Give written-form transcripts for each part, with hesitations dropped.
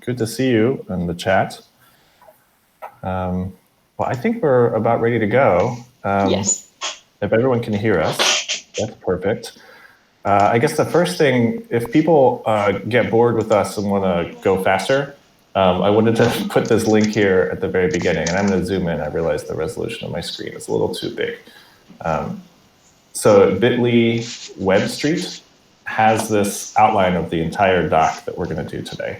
Good to see you in the chat. Well, I think we're about ready to go. Yes. If everyone can hear us, that's perfect. I guess the first thing, if people get bored with us and want to go faster, I wanted to put this link here at the very beginning, and I'm going to zoom in. I realize the resolution of my screen is a little too big. So bit.ly Web Street has this outline of the entire doc that we're going to do today.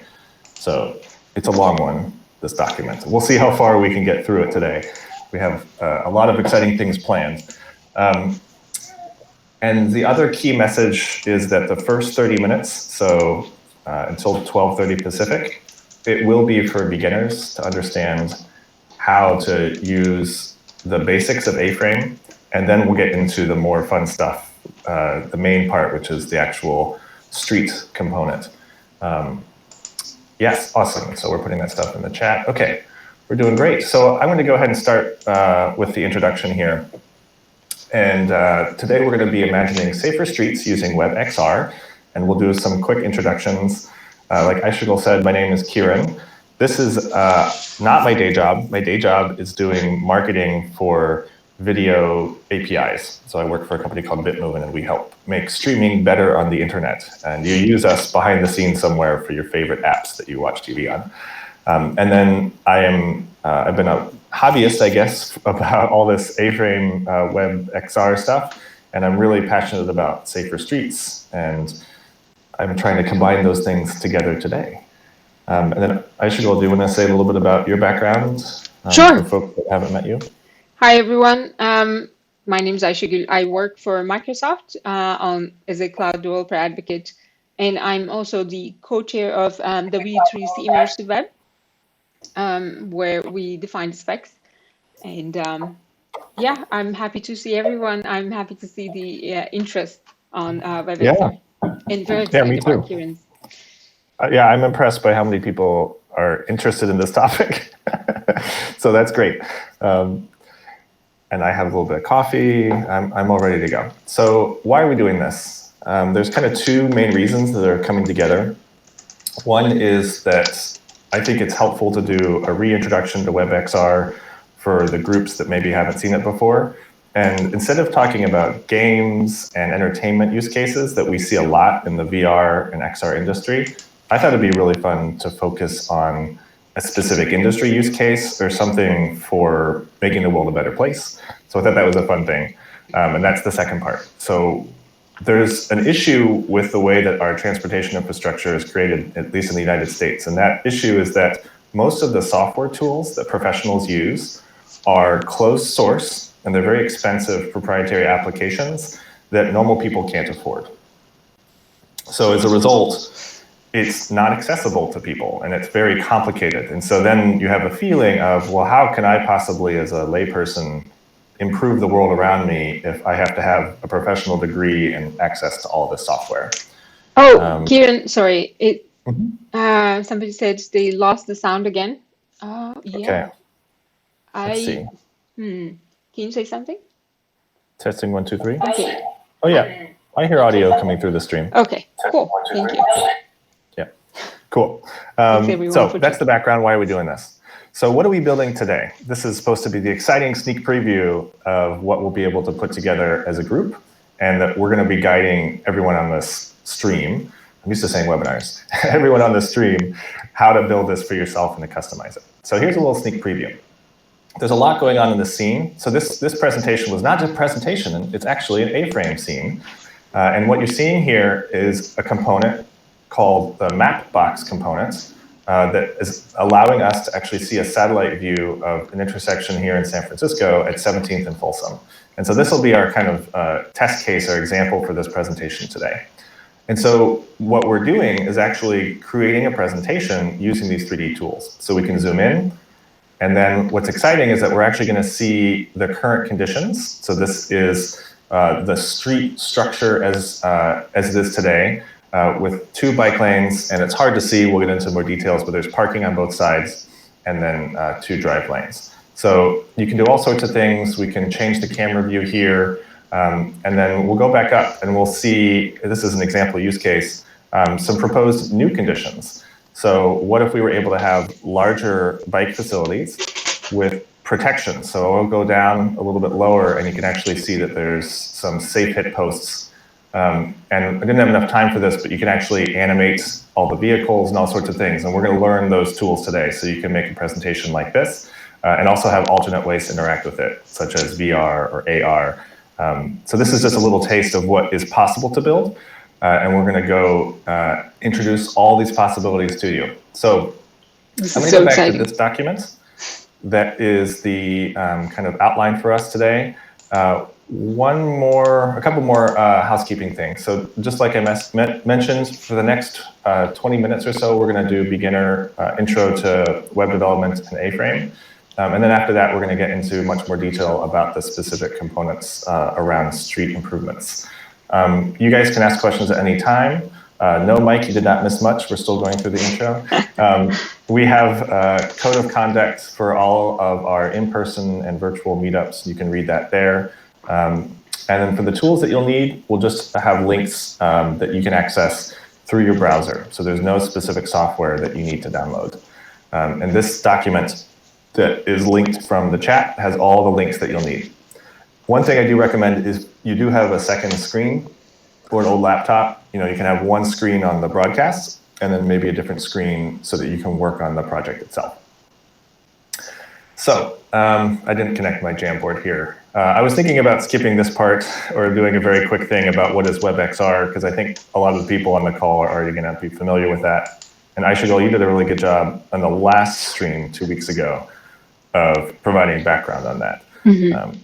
So it's a long one, this document. We'll see how far we can get through it today. We have a lot of exciting things planned. And the other key message is that the first 30 minutes, so until 12:30 Pacific, it will be for beginners to understand how to use the basics of A-frame, and then we'll get into the more fun stuff, the main part, which is the actual street component. Yes, awesome. So we're putting that stuff in the chat. Okay, we're doing great. So I'm going to go ahead and start with the introduction here. And today we're going to be imagining safer streets using WebXR, and we'll do some quick introductions. Like Aishigul said, my name is Kieran. This is not my day job. My day job is doing marketing for video APIs. So I work for a company called Bitmovin, and we help make streaming better on the internet. And you use us behind the scenes somewhere for your favorite apps that you watch TV on. And then I've been a hobbyist, I guess, about all this A-frame WebXR stuff. And I'm really passionate about safer streets. And I'm trying to combine those things together today. And then Aishigul, do you want to say a little bit about your background? Sure. For folks that haven't met you? Hi, everyone. My name is Aishigul. I work for Microsoft as a cloud developer advocate. And I'm also the co-chair of W3's Immersive-web, where we define the specs. And yeah, I'm happy to see everyone. I'm happy to see the interest on WebXR. And very excited about Kieran's. Yeah, I'm impressed by how many people are interested in this topic. So that's great. And I have a little bit of coffee. I'm all ready to go. So why are we doing this? There's kind of two main reasons that are coming together. One is that I think it's helpful to do a reintroduction to WebXR for the groups that maybe haven't seen it before. And instead of talking about games and entertainment use cases that we see a lot in the VR and XR industry, I thought it'd be really fun to focus on a specific industry use case or something for making the world a better place. So I thought that was a fun thing. And that's the second part. So there's an issue with the way that our transportation infrastructure is created, at least in the United States. And that issue is that most of the software tools that professionals use are closed source, and they're very expensive proprietary applications that normal people can't afford. So as a result, it's not accessible to people, and it's very complicated. And so then you have a feeling of, well, how can I possibly, as a layperson, improve the world around me if I have to have a professional degree and access to all this software? Oh, Kieran, sorry. Somebody said they lost the sound again. Yeah. Okay. Let's see. Can you say something? Testing 1, 2, 3. Okay. Oh yeah, I hear audio coming through the stream. Okay, cool. Thank you. Yeah, cool. So that's the background. Why are we doing this? So what are we building today? This is supposed to be the exciting sneak preview of what we'll be able to put together as a group, and that we're going to be guiding everyone on this stream. I'm used to saying webinars. Everyone on the stream, how to build this for yourself and to customize it. So here's a little sneak preview. There's a lot going on in the scene. So this presentation was not just a presentation, it's actually an A-frame scene. And what you're seeing here is a component called the Mapbox Component that is allowing us to actually see a satellite view of an intersection here in San Francisco at 17th and Folsom. And so this will be our kind of test case or example for this presentation today. And so what we're doing is actually creating a presentation using these 3D tools. So we can zoom in. And then what's exciting is that we're actually going to see the current conditions. So this is the street structure as it is today with 2 bike lanes. And it's hard to see. We'll get into more details, but there's parking on both sides and then 2 drive lanes. So you can do all sorts of things. We can change the camera view here. And then we'll go back up and we'll see, this is an example use case, some proposed new conditions. So what if we were able to have larger bike facilities with protection? So I'll go down a little bit lower, and you can actually see that there's some safe hit posts. And I didn't have enough time for this, but you can actually animate all the vehicles and all sorts of things. And we're going to learn those tools today, so you can make a presentation like this and also have alternate ways to interact with it, such as VR or AR. So this is just a little taste of what is possible to build. And we're going to go introduce all these possibilities to you. So I'm going to go back to this document. That is the kind of outline for us today. A couple more housekeeping things. So just like I mentioned, for the next 20 minutes or so, we're going to do beginner intro to web development and A-frame. And then after that, we're going to get into much more detail about the specific components around street improvements. You guys can ask questions at any time. No, Mike, you did not miss much. We're still going through the intro. We have a code of conduct for all of our in-person and virtual meetups. You can read that there. And then for the tools that you'll need, we'll just have links that you can access through your browser. So there's no specific software that you need to download. And this document that is linked from the chat has all the links that you'll need. One thing I do recommend is you do have a second screen or an old laptop. You can have one screen on the broadcast and then maybe a different screen so that you can work on the project itself. So I didn't connect my Jamboard here. I was thinking about skipping this part or doing a very quick thing about what is WebXR, because I think a lot of the people on the call are already going to be familiar with that. And Aishagal, you did a really good job on the last stream 2 weeks ago of providing background on that. Mm-hmm.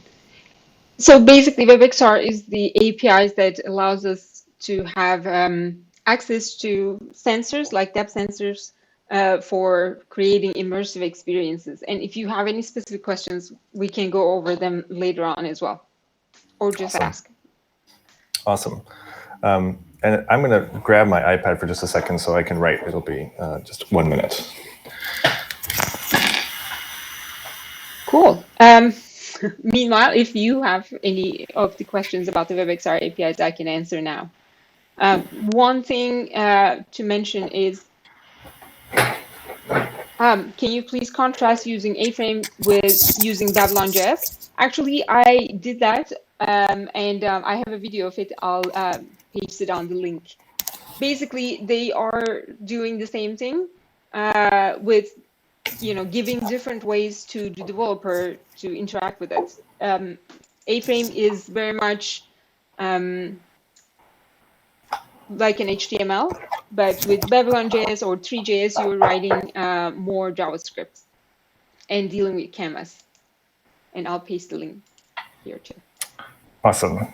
So basically, WebXR is the APIs that allows us to have access to sensors like depth sensors for creating immersive experiences. And if you have any specific questions, we can go over them later on as well, or just ask. Awesome. And I'm going to grab my iPad for just a second so I can write. It'll be just 1 minute. Cool. Meanwhile, if you have any of the questions about the WebXR APIs, I can answer now. One thing to mention is, can you please contrast using A-frame with using Babylon.js? Actually, I did that, and I have a video of it. I'll paste it on the link. Basically, they are doing the same thing with giving different ways to the developer to interact with it. A-frame is very much like an HTML, but with Babylon.js or 3.js, you're writing more JavaScript and dealing with canvas. And I'll paste the link here too. Awesome.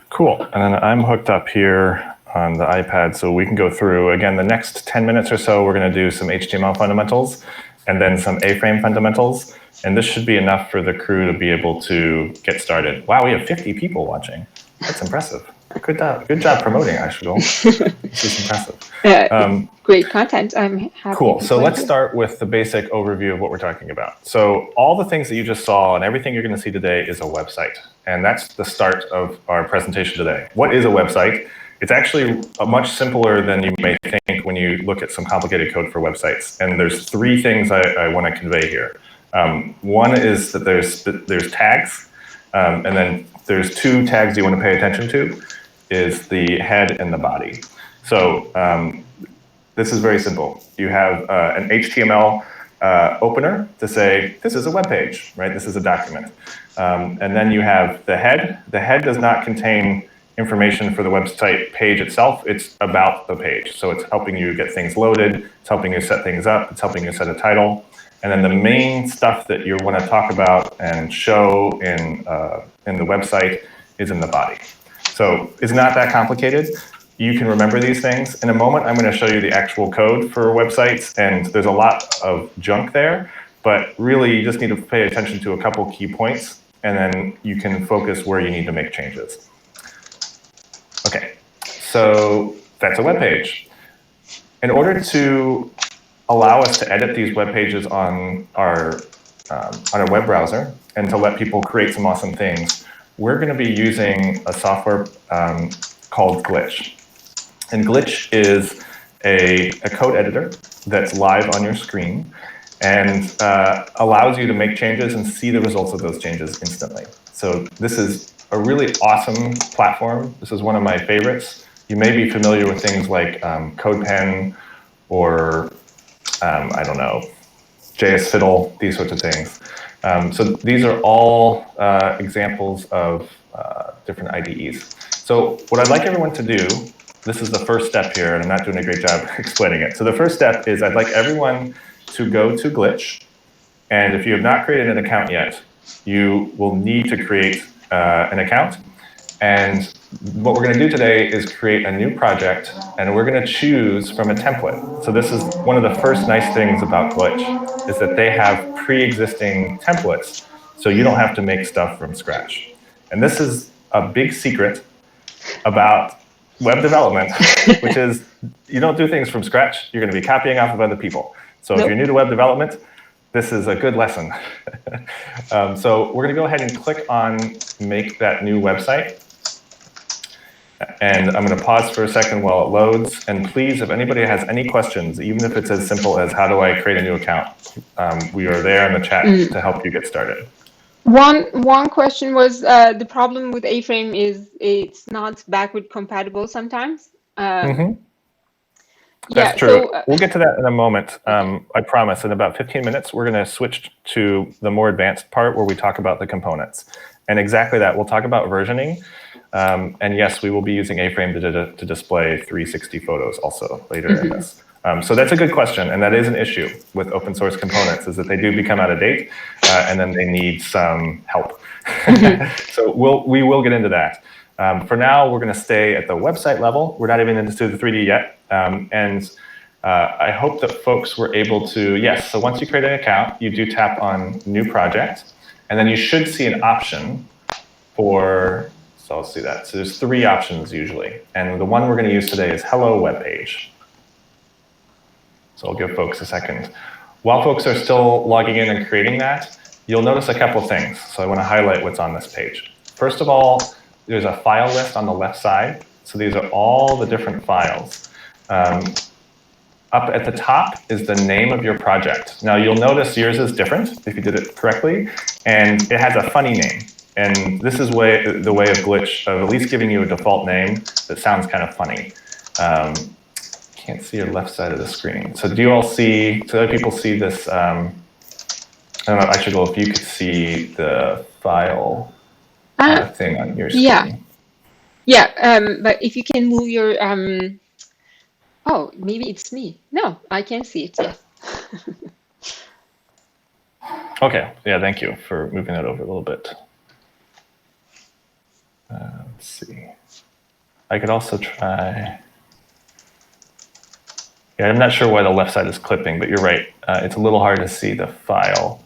Cool. And then I'm hooked up here on the iPad, so we can go through, again, the next 10 minutes or so, we're going to do some HTML fundamentals and then some A-frame fundamentals. And this should be enough for the crew to be able to get started. Wow, we have 50 people watching. That's impressive. Good job promoting, Aishagal. This is impressive. Great content. I'm happy. Cool. So let's start with the basic overview of what we're talking about. So all the things that you just saw and everything you're going to see today is a website. And that's the start of our presentation today. What is a website? It's actually much simpler than you may think when you look at some complicated code for websites. And there's 3 things I want to convey here. One is that there's tags, and then there's 2 tags you want to pay attention to, is the head and the body. So this is very simple. You have an HTML opener to say, this is a web page, right? This is a document. And then you have the head. The head does not contain information for the website page itself. It's about the page. So it's helping you get things loaded. It's helping you set things up. It's helping you set a title. And then the main stuff that you want to talk about and show in the website is in the body. So it's not that complicated. You can remember these things. In a moment, I'm going to show you the actual code for websites, and there's a lot of junk there, but really you just need to pay attention to a couple key points, and then you can focus where you need to make changes. Okay, so that's a web page. In order to allow us to edit these web pages on our web browser and to let people create some awesome things, we're going to be using a software called Glitch. And Glitch is a code editor that's live on your screen and allows you to make changes and see the results of those changes instantly. So this is a really awesome platform. This is one of my favorites. You may be familiar with things like CodePen or, I don't know, JS Fiddle, these sorts of things. So these are all examples of different IDEs. So what I'd like everyone to do, this is the first step here, and I'm not doing a great job explaining it. So the first step is I'd like everyone to go to Glitch, and if you have not created an account yet, you will need to create an account. And what we're going to do today is create a new project, and we're going to choose from a template. So this is one of the first nice things about Glitch, is that they have pre-existing templates, so you don't have to make stuff from scratch. And this is a big secret about web development, which is you don't do things from scratch. You're going to be copying off of other people. So if you're new to web development, this is a good lesson. So we're going to go ahead and click on Make That New Website. And I'm going to pause for a second while it loads. And please, if anybody has any questions, even if it's as simple as how do I create a new account, we are there in the chat to help you get started. One question was the problem with A-Frame is it's not backward compatible sometimes. That's true. So, we'll get to that in a moment. I promise. In about 15 minutes, we're going to switch to the more advanced part where we talk about the components. And exactly that. We'll talk about versioning. And yes, we will be using A-Frame to display 360 photos also later in this. So that's a good question. And that is an issue with open source components, is that they do become out of date and then they need some help. So we will get into that. For now, we're going to stay at the website level. We're not even into the 3D yet. I hope that folks were able to, yes, so once you create an account, you do tap on New Project, and then you should see an option for, so I'll see that. So there's 3 options usually, and the one we're going to use today is Hello Web Page. So I'll give folks a second. While folks are still logging in and creating that, you'll notice a couple things. So I want to highlight what's on this page. First of all, there's a file list on the left side. So these are all the different files. Up at the top is the name of your project. Now you'll notice yours is different if you did it correctly, and it has a funny name. And this is the way of Glitch of at least giving you a default name that sounds kind of funny. Can't see your left side of the screen. So do you all see, do other people see this? I don't know, actually, if you could see the file thing on your screen. Yeah, but if you can move your, oh, maybe it's me. No, I can see it, yes. Okay, yeah, thank you for moving that over a little bit. Let's see. I could also try. Yeah, I'm not sure why the left side is clipping, but you're right. It's a little hard to see the file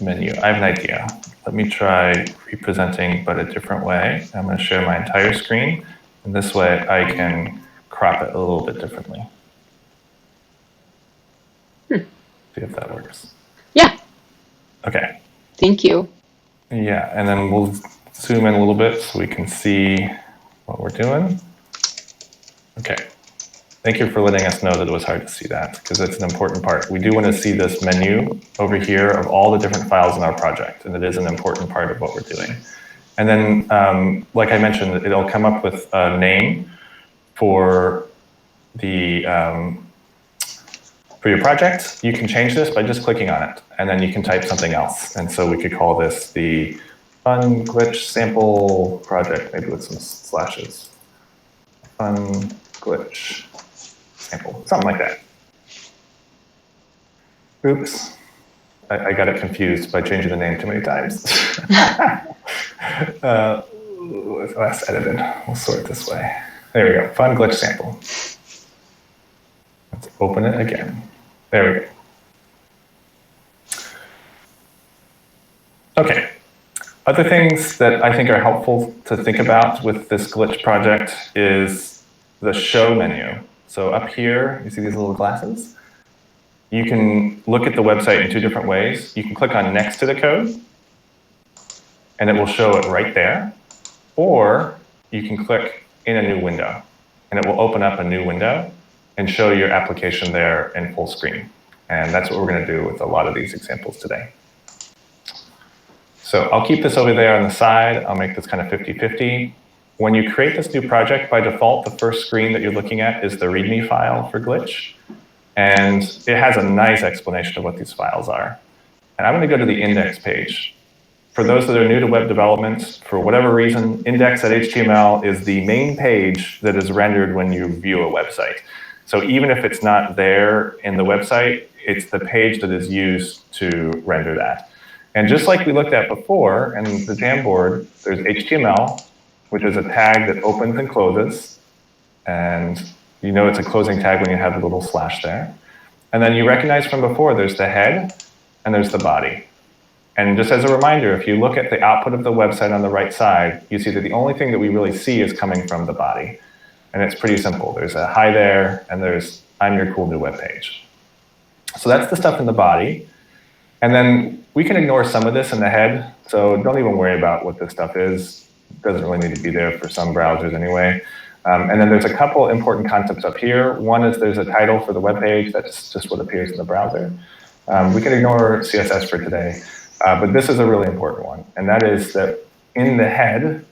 menu. I have an idea. Let me try representing, but a different way. I'm going to share my entire screen, and this way I can crop it a little bit differently. See if that works. Yeah. Okay. Thank you. Yeah, and then we'll zoom in a little bit so we can see what we're doing. Okay. Thank you for letting us know that it was hard to see that, because it's an important part. We do want to see this menu over here of all the different files in our project, and it is an important part of what we're doing. And then, like I mentioned, it'll come up with a name for the for your project. You can change this by just clicking on it, and then you can type something else. And so we could call this the Fun Glitch Sample Project, maybe with some slashes. Fun Glitch Sample, something like that. Oops, I got it confused by changing the name too many times. Last edited, we'll sort this way. There we go, Fun Glitch Sample. Let's open it again. There we go. Okay. Other things that I think are helpful to think about with this Glitch project is the show menu. So up here, you see these little glasses? You can look at the website in 2 different ways. You can click on next to the code, and it will show it right there. Or you can click in a new window, and it will open up a new window. and show your application there in full screen. And that's what we're going to do with a lot of these examples today. So I'll keep this over there on the side. I'll make this kind of 50-50. When you create this new project, by default, the first screen that you're looking at is the README file for Glitch. And it has a nice explanation of what these files are. And I'm going to go to the index page. For those that are new to web development, for whatever reason, index.html is the main page that is rendered when you view a website. So even if it's not there in the website, it's the page that is used to render that. And just like we looked at before in the Jamboard, there's HTML, which is a tag that opens and closes. And you know it's a closing tag when you have the little slash there. And then you recognize from before, there's the head and there's the body. And just as a reminder, if you look at the output of the website on the right side, you see that the only thing that we really see is coming from the body. And it's pretty simple. There's a hi there, and there's I'm your cool new web page. So that's the stuff in the body. And then we can ignore some of this in the head. So don't even worry about what this stuff is. It doesn't really need to be there for some browsers anyway. And then there's a couple important concepts up here. One is there's a title for the web page. That's just what appears in the browser. We can ignore CSS for today. But this is a really important one. And that is that in the head,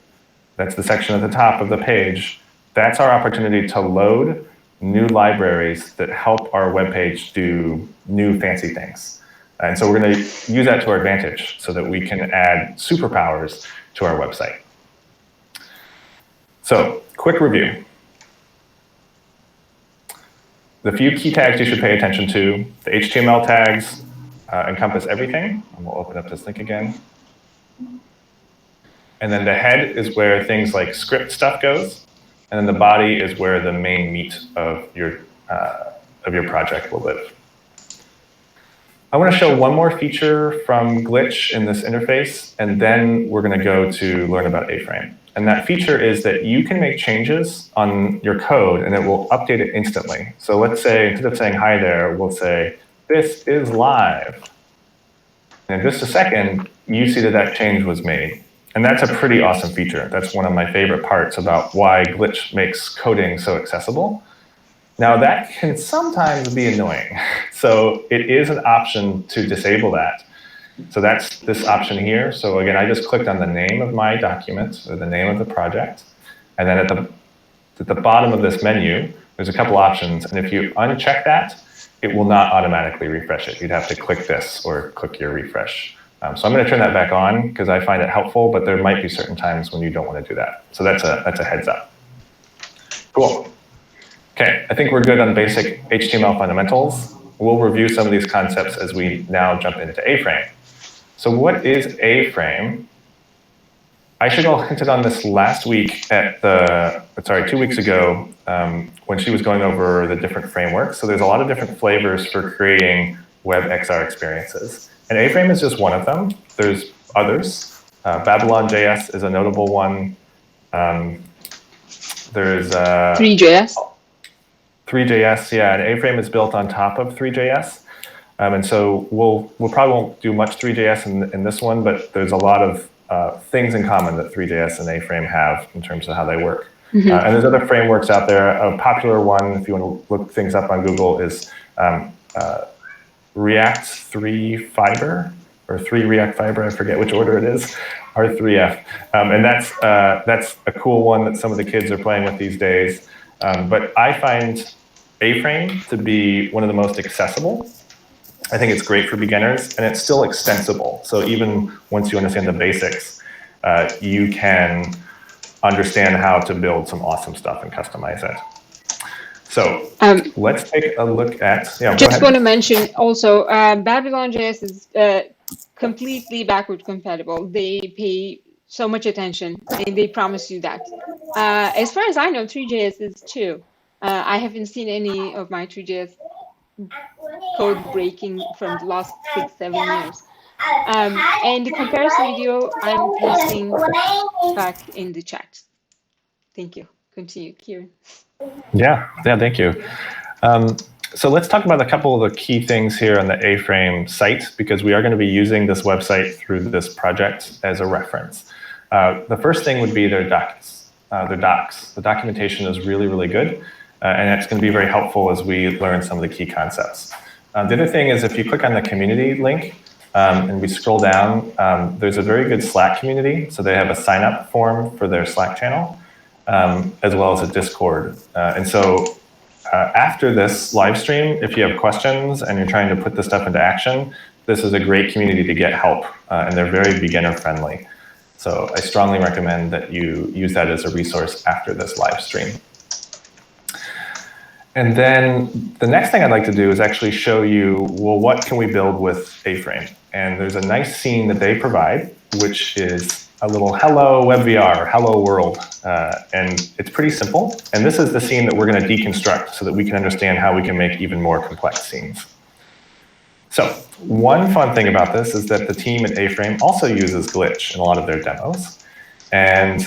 that's the section at the top of the page, that's our opportunity to load new libraries that help our web page do new fancy things. And so we're going to use that to our advantage so that we can add superpowers to our website. So, quick review. The few key tags you should pay attention to. The HTML tags encompass everything. And we'll open up this link again. And then the head is where things like script stuff goes. And then the body is where the main meat of your project will live. I want to show one more feature from Glitch in this interface, and then we're going to go to learn about A-Frame. And that feature is that you can make changes on your code, and it will update it instantly. So let's say, instead of saying hi there, we'll say, this is live. And in just a second, you see that that change was made. And that's a pretty awesome feature. That's one of my favorite parts about why Glitch makes coding so accessible. Now, that can sometimes be annoying. So it is an option to disable that. So that's this option here. So again, I just clicked on the name of my document, or the name of the project. And then at the bottom of this menu, there's a couple options. And if you uncheck that, it will not automatically refresh it. You'd have to click this or click your refresh. So I'm going to turn that back on because I find it helpful, but there might be certain times when you don't want to do that. So that's a heads up. Cool. Okay, I think we're good on basic HTML fundamentals. We'll review some of these concepts as we now jump into A-Frame. So what is A-Frame? Aisha hinted on this last week at 2 weeks ago when she was going over the different frameworks. So there's a lot of different flavors for creating WebXR experiences. And A-Frame is just one of them. There's others. Babylon.js is a notable one. There's 3JS. 3JS, yeah, and A-Frame is built on top of 3JS. And so we'll probably won't do much 3JS in this one, but there's a lot of things in common that 3JS and A-Frame have in terms of how they work. Mm-hmm. And there's other frameworks out there. A popular one, if you want to look things up on Google, is React 3 Fiber, or 3 React Fiber, I forget which order it is, R3F. And that's a cool one that some of the kids are playing with these days. But I find A-Frame to be one of the most accessible. I think it's great for beginners, and it's still extensible. So even once you understand the basics, you can understand how to build some awesome stuff and customize it. So let's take a look at, just want to mention also, Babylon.js is completely backward compatible. They pay so much attention, and they promise you that. As far as I know, 3JS is too. I haven't seen any of my 3JS code breaking from the last 6-7 years. And the comparison video I'm posting back in the chat. Thank you. Continue, Kieran. Yeah, thank you. So let's talk about a couple of the key things here on the A-Frame site, because we are going to be using this website through this project as a reference. The first thing would be their docs. The documentation is really, really good. and it's going to be very helpful as we learn some of the key concepts. The other thing is if you click on the community link and we scroll down, there's a very good Slack community. So they have a sign-up form for their Slack channel, as well as a Discord. And so after this live stream, if you have questions and you're trying to put this stuff into action, this is a great community to get help, and they're very beginner friendly. So I strongly recommend that you use that as a resource after this live stream. And then the next thing I'd like to do is actually show you, well, what can we build with A-Frame? And there's a nice scene that they provide, which is a little hello WebVR, hello world. And it's pretty simple. And this is the scene that we're going to deconstruct so that we can understand how we can make even more complex scenes. So one fun thing about this is that the team at A-Frame also uses Glitch in a lot of their demos. And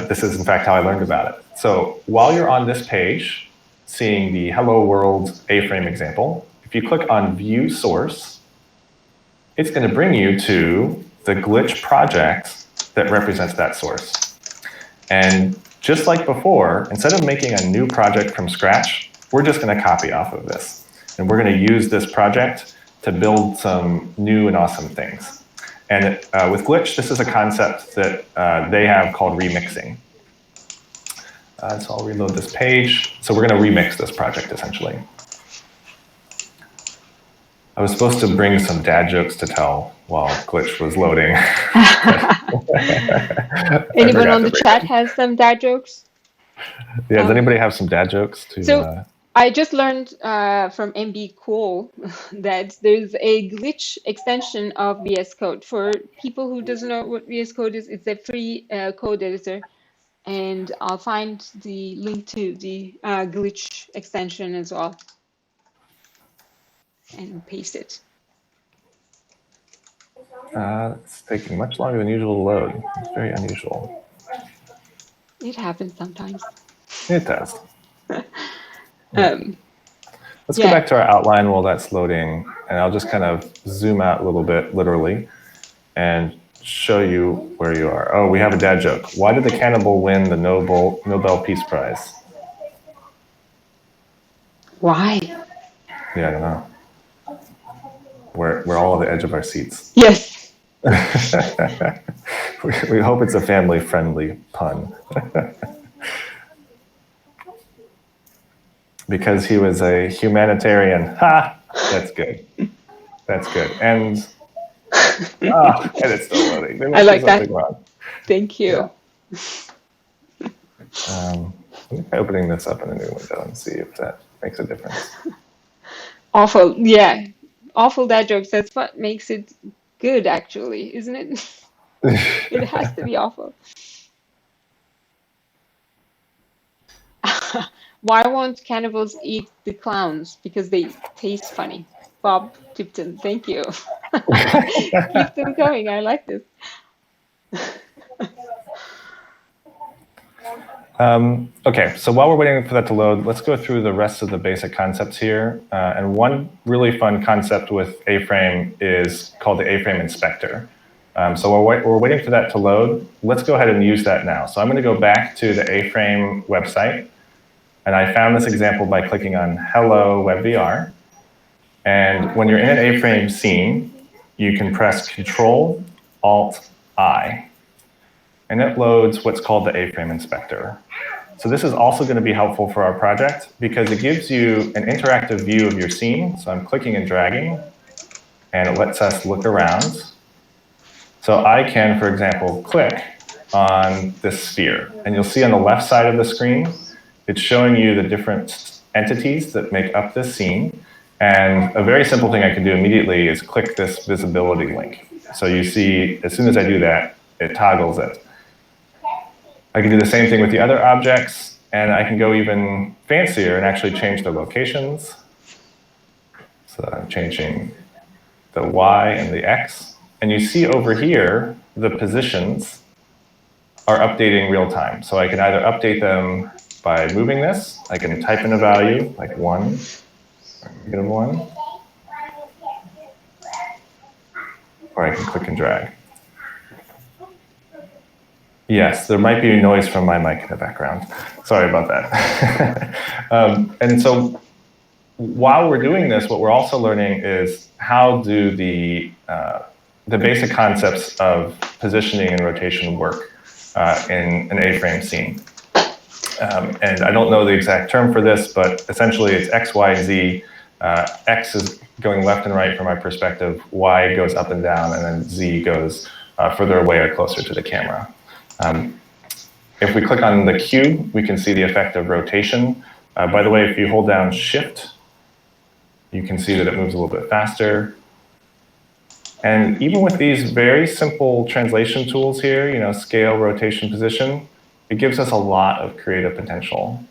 this is, in fact, how I learned about it. So while you're on this page, seeing the Hello World A-Frame example, if you click on View Source, it's going to bring you to the Glitch project that represents that source. And just like before, instead of making a new project from scratch, we're just going to copy off of this. And we're going to use this project to build some new and awesome things. And with Glitch, this is a concept that they have called remixing. So I'll reload this page. So we're going to remix this project, essentially. I was supposed to bring some dad jokes to tell while Glitch was loading. Anyone on the chat has some dad jokes? Yeah, does anybody have some dad jokes? So I just learned from MB Cool that there's a Glitch extension of VS Code. For people who doesn't know what VS Code is, it's a free code editor. And I'll find the link to the Glitch extension as well and paste it. It's taking much longer than usual to load. It's very unusual. It happens sometimes. It does. Let's go back to our outline while that's loading, and I'll just kind of zoom out a little bit, literally, and show you where you are. Oh, we have a dad joke. Why did the cannibal win the Nobel Peace Prize? Why? Yeah, I don't know. We're all on the edge of our seats. Yes. We hope it's a family-friendly pun. Because he was a humanitarian. Ha! That's good. That's good. And it's still loading. I like that. Wrong. Thank you. Yeah. Let me try opening this up in a new window and see if that makes a difference. Awful. Yeah. Awful dad jokes. That's what makes it good, actually, isn't it? It has to be awful. Why won't cannibals eat the clowns? Because they taste funny. Bob Tipton, thank you. Keep them going. I like this. Okay, so while we're waiting for that to load, let's go through the rest of the basic concepts here. And one really fun concept with A-Frame is called the A-Frame Inspector. So we're waiting for that to load. Let's go ahead and use that now. So I'm going to go back to the A-Frame website. And I found this example by clicking on Hello WebVR. And when you're in an A-Frame scene, you can press Control-Alt-I. And it loads what's called the A-Frame Inspector. So this is also going to be helpful for our project because it gives you an interactive view of your scene. So I'm clicking and dragging, and it lets us look around. So I can, for example, click on this sphere. And you'll see on the left side of the screen, it's showing you the different entities that make up this scene. And a very simple thing I can do immediately is click this visibility link. So you see, as soon as I do that, it toggles it. I can do the same thing with the other objects, and I can go even fancier and actually change the locations. So I'm changing the Y and the X. And you see over here, the positions are updating real time. So I can either update them by moving this. I can type in a value, like 1, -1. Or I can click and drag. Yes, there might be noise from my mic in the background. Sorry about that. And so while we're doing this, what we're also learning is how do the basic concepts of positioning and rotation work in an A-frame scene. And I don't know the exact term for this, but essentially it's X, Y, and Z. X is going left and right from my perspective, Y goes up and down, and then Z goes further away or closer to the camera. If we click on the cube, we can see the effect of rotation. By the way, if you hold down Shift, you can see that it moves a little bit faster. And even with these very simple translation tools here, scale, rotation, position, it gives us a lot of creative potential.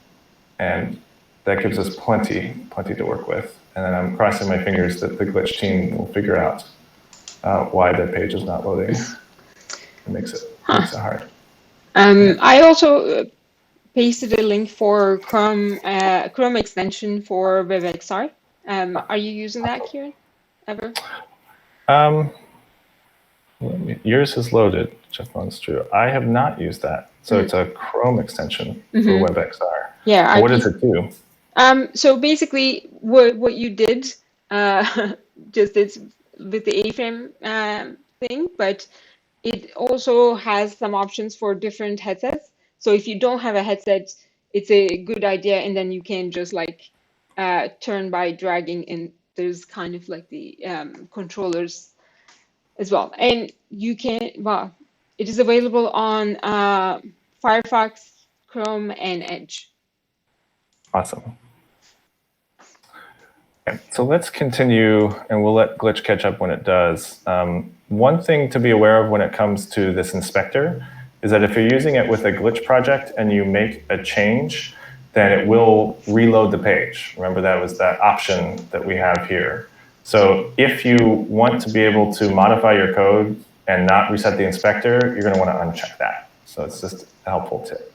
And that gives us plenty to work with. And then I'm crossing my fingers that the glitch team will figure out why the page is not loading. It makes it hard. I also pasted a link for Chrome extension for WebXR. Are you using that, Kieran, ever? Yours is loaded, just runs true. I have not used that. So it's a Chrome extension for WebXR. Yeah. What does it do? So basically, what you did, just it's with the A-frame thing, but it also has some options for different headsets. So if you don't have a headset, it's a good idea, and then you can just like turn by dragging, and there's kind of like the controllers as well. And you can, well, it is available on Firefox, Chrome, and Edge. Awesome. Okay, so let's continue, and we'll let Glitch catch up when it does. One thing to be aware of when it comes to this inspector is that if you're using it with a Glitch project and you make a change, then it will reload the page. Remember, that was that option that we have here. So if you want to be able to modify your code and not reset the inspector, you're going to want to uncheck that. So it's just a helpful tip.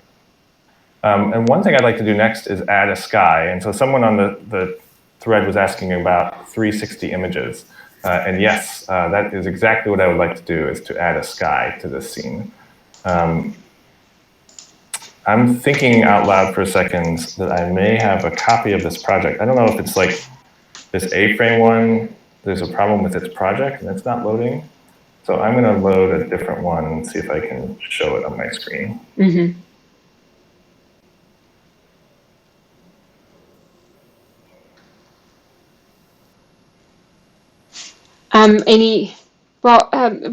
And one thing I'd like to do next is add a sky. And so someone on the thread was asking about 360 images. And yes, that is exactly what I would like to do, is to add a sky to this scene. I'm thinking out loud for a second that I may have a copy of this project. I don't know if it's like this A-frame one, there's a problem with its project and it's not loading. So I'm going to load a different one and see if I can show it on my screen.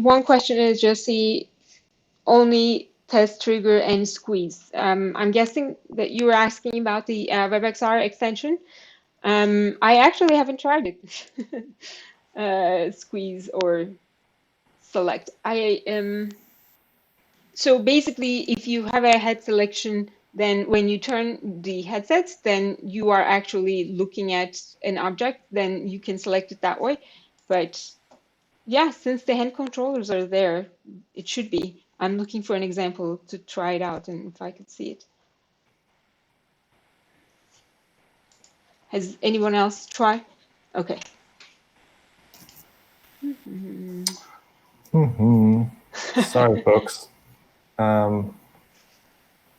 One question is just the only test, trigger, and squeeze. I'm guessing that you were asking about the WebXR extension. I actually haven't tried it. Squeeze or select. So basically, if you have a head selection, then when you turn the headsets, then you are actually looking at an object, then you can select it that way. But yeah, since the hand controllers are there, it should be. I'm looking for an example to try it out and if I could see it. Has anyone else tried? Okay. Sorry, folks.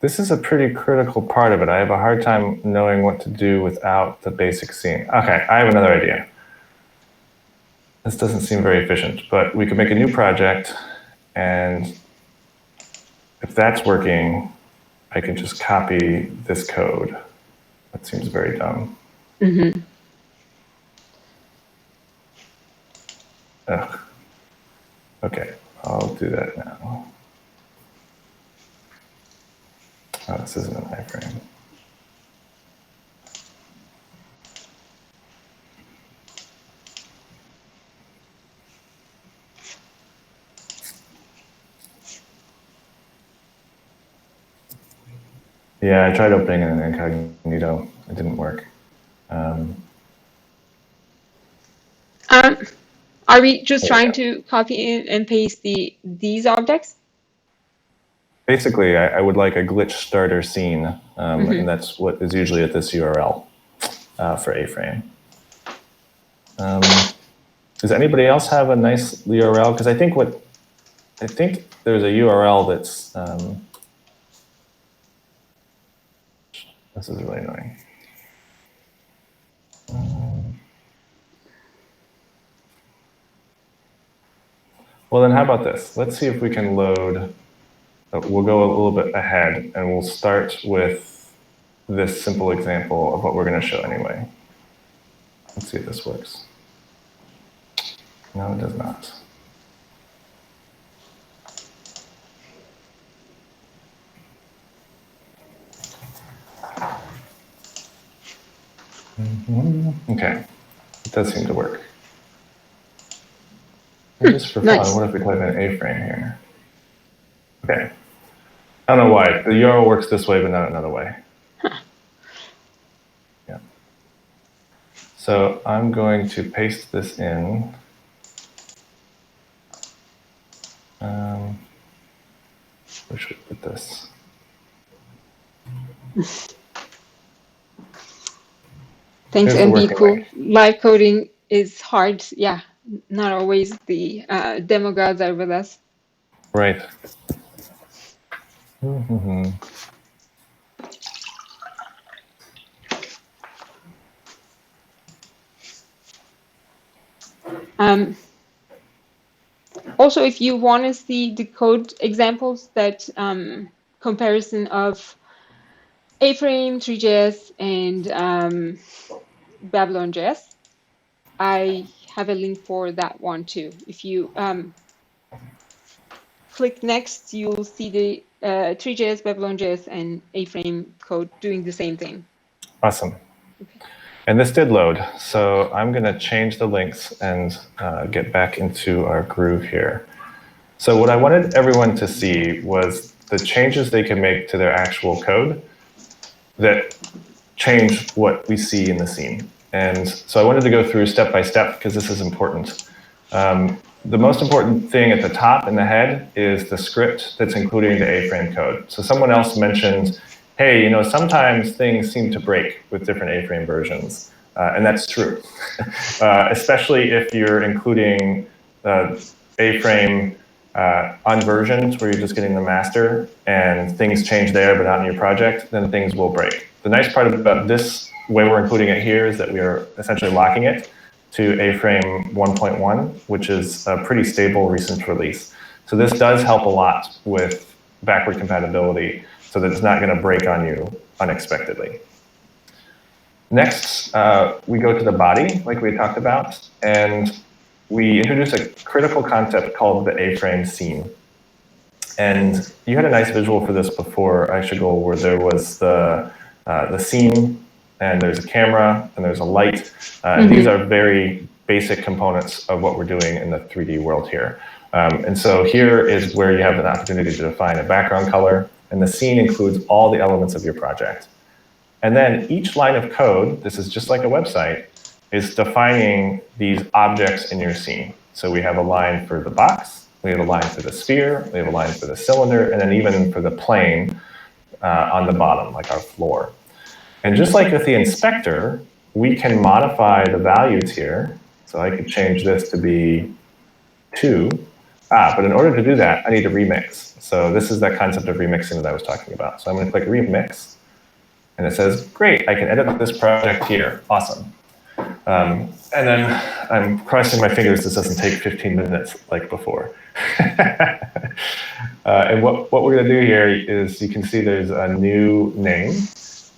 This is a pretty critical part of it. I have a hard time knowing what to do without the basic scene. Okay, I have another idea. This doesn't seem very efficient, but we could make a new project, and if that's working, I can just copy this code. That seems very dumb. Ugh. Okay, I'll do that now. Oh, this isn't an iframe. Yeah, I tried opening an incognito. It didn't work. Are we just trying to copy and paste these objects? Basically, I would like a glitch starter scene, and that's what is usually at this URL for A-frame. Does anybody else have a nice URL? Because I think there's a URL that's. This is really annoying. Well, then how about this? Let's see if we can load. We'll go a little bit ahead, and we'll start with this simple example of what we're going to show anyway. Let's see if this works. No, it does not. Okay, it does seem to work. Just for fun, what if we type in A-frame here? Okay. I don't know why. The URL works this way, but not another way. Yeah. So I'm going to paste this in. Where should we put this? Thanks, MB. Live coding is hard. Yeah, not always the demo gods are with us. Right. Also, if you want to see the code examples, that comparison of A-frame, 3JS, and Babylon.js, I have a link for that one too. If you click next, you'll see the 3JS, Babylon.js, and A-frame code doing the same thing. Awesome. Okay. And this did load, so I'm going to change the links and get back into our groove here. So what I wanted everyone to see was the changes they can make to their actual code that change what we see in the scene. And so I wanted to go through step by step because this is important. The most important thing at the top in the head is the script that's including the A-frame code. So someone else mentioned, hey, you know, sometimes things seem to break with different A-frame versions. And that's true, especially if you're including A-frame on versions where you're just getting the master and things change there but not in your project, then things will break. The nice part about this way we're including it here is that we are essentially locking it to A-frame 1.1, which is a pretty stable recent release. So this does help a lot with backward compatibility so that it's not going to break on you unexpectedly. Next, we go to the body, like we talked about, and we introduce a critical concept called the A-frame scene. And you had a nice visual for this before, Aishagul, where there was the scene, and there's a camera, and there's a light. And these are very basic components of what we're doing in the 3D world here. And so here is where you have an opportunity to define a background color, and the scene includes all the elements of your project. And then each line of code, this is just like a website, is defining these objects in your scene. So we have a line for the box, we have a line for the sphere, we have a line for the cylinder, and then even for the plane on the bottom, like our floor. And just like with the inspector, we can modify the values here. So I could change this to be 2. But in order to do that, I need to remix. So this is that concept of remixing that I was talking about. So I'm going to click remix. And it says, great, I can edit this project here. Awesome. And then I'm crossing my fingers this doesn't take 15 minutes like before. And what we're going to do here is you can see there's a new name.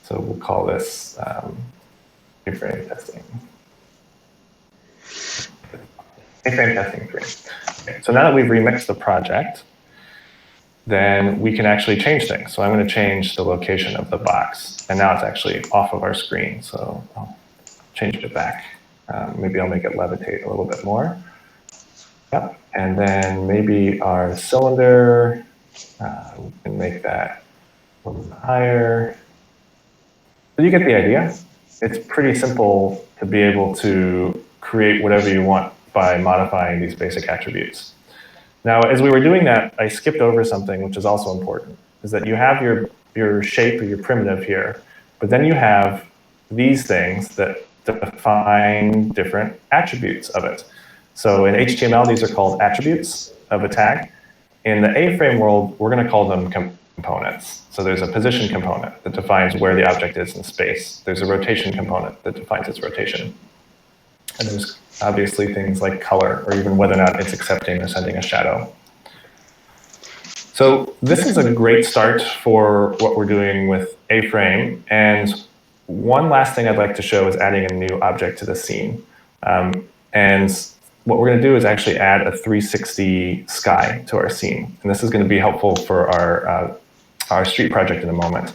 So we'll call this A-frame testing. A-frame testing 3. Okay, so now that we've remixed the project, then we can actually change things. So I'm going to change the location of the box. And now it's actually off of our screen. So I'll change it back. Maybe I'll make it levitate a little bit more. Yep. And then maybe our cylinder, we can make that a little bit higher. So you get the idea. It's pretty simple to be able to create whatever you want by modifying these basic attributes. Now, as we were doing that, I skipped over something which is also important, is that you have your shape or your primitive here, but then you have these things that define different attributes of it. So in HTML, these are called attributes of a tag. In the A-frame world, we're going to call them components. So there's a position component that defines where the object is in space. There's a rotation component that defines its rotation. And there's obviously things like color, or even whether or not it's accepting or sending a shadow. So this is a great start for what we're doing with A-frame. And one last thing I'd like to show is adding a new object to the scene. And what we're going to do is actually add a 360 sky to our scene. And this is going to be helpful for our street project in a moment.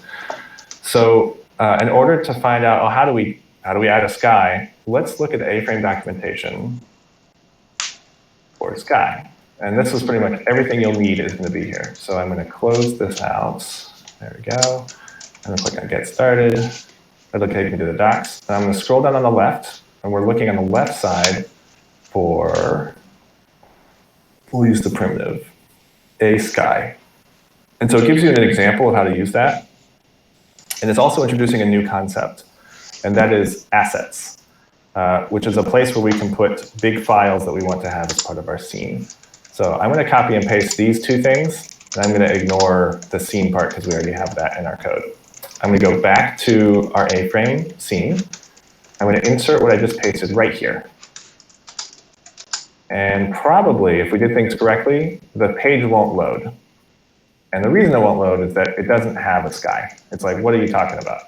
So in order to find out, how do we add a sky, let's look at the A-frame documentation for sky. And this is pretty much everything you'll need is going to be here. So I'm going to close this out. There we go. I'm going to click on Get Started. It'll take me to the docs. And I'm going to scroll down on the left, and we're looking on the left side for, we'll use the primitive, a sky. And so it gives you an example of how to use that. And it's also introducing a new concept, and that is assets, which is a place where we can put big files that we want to have as part of our scene. So I'm going to copy and paste these two things, and I'm going to ignore the scene part because we already have that in our code. I'm going to go back to our A-frame scene. I'm going to insert what I just pasted right here. And probably, if we did things correctly, the page won't load. And the reason it won't load is that it doesn't have a sky. It's like, what are you talking about?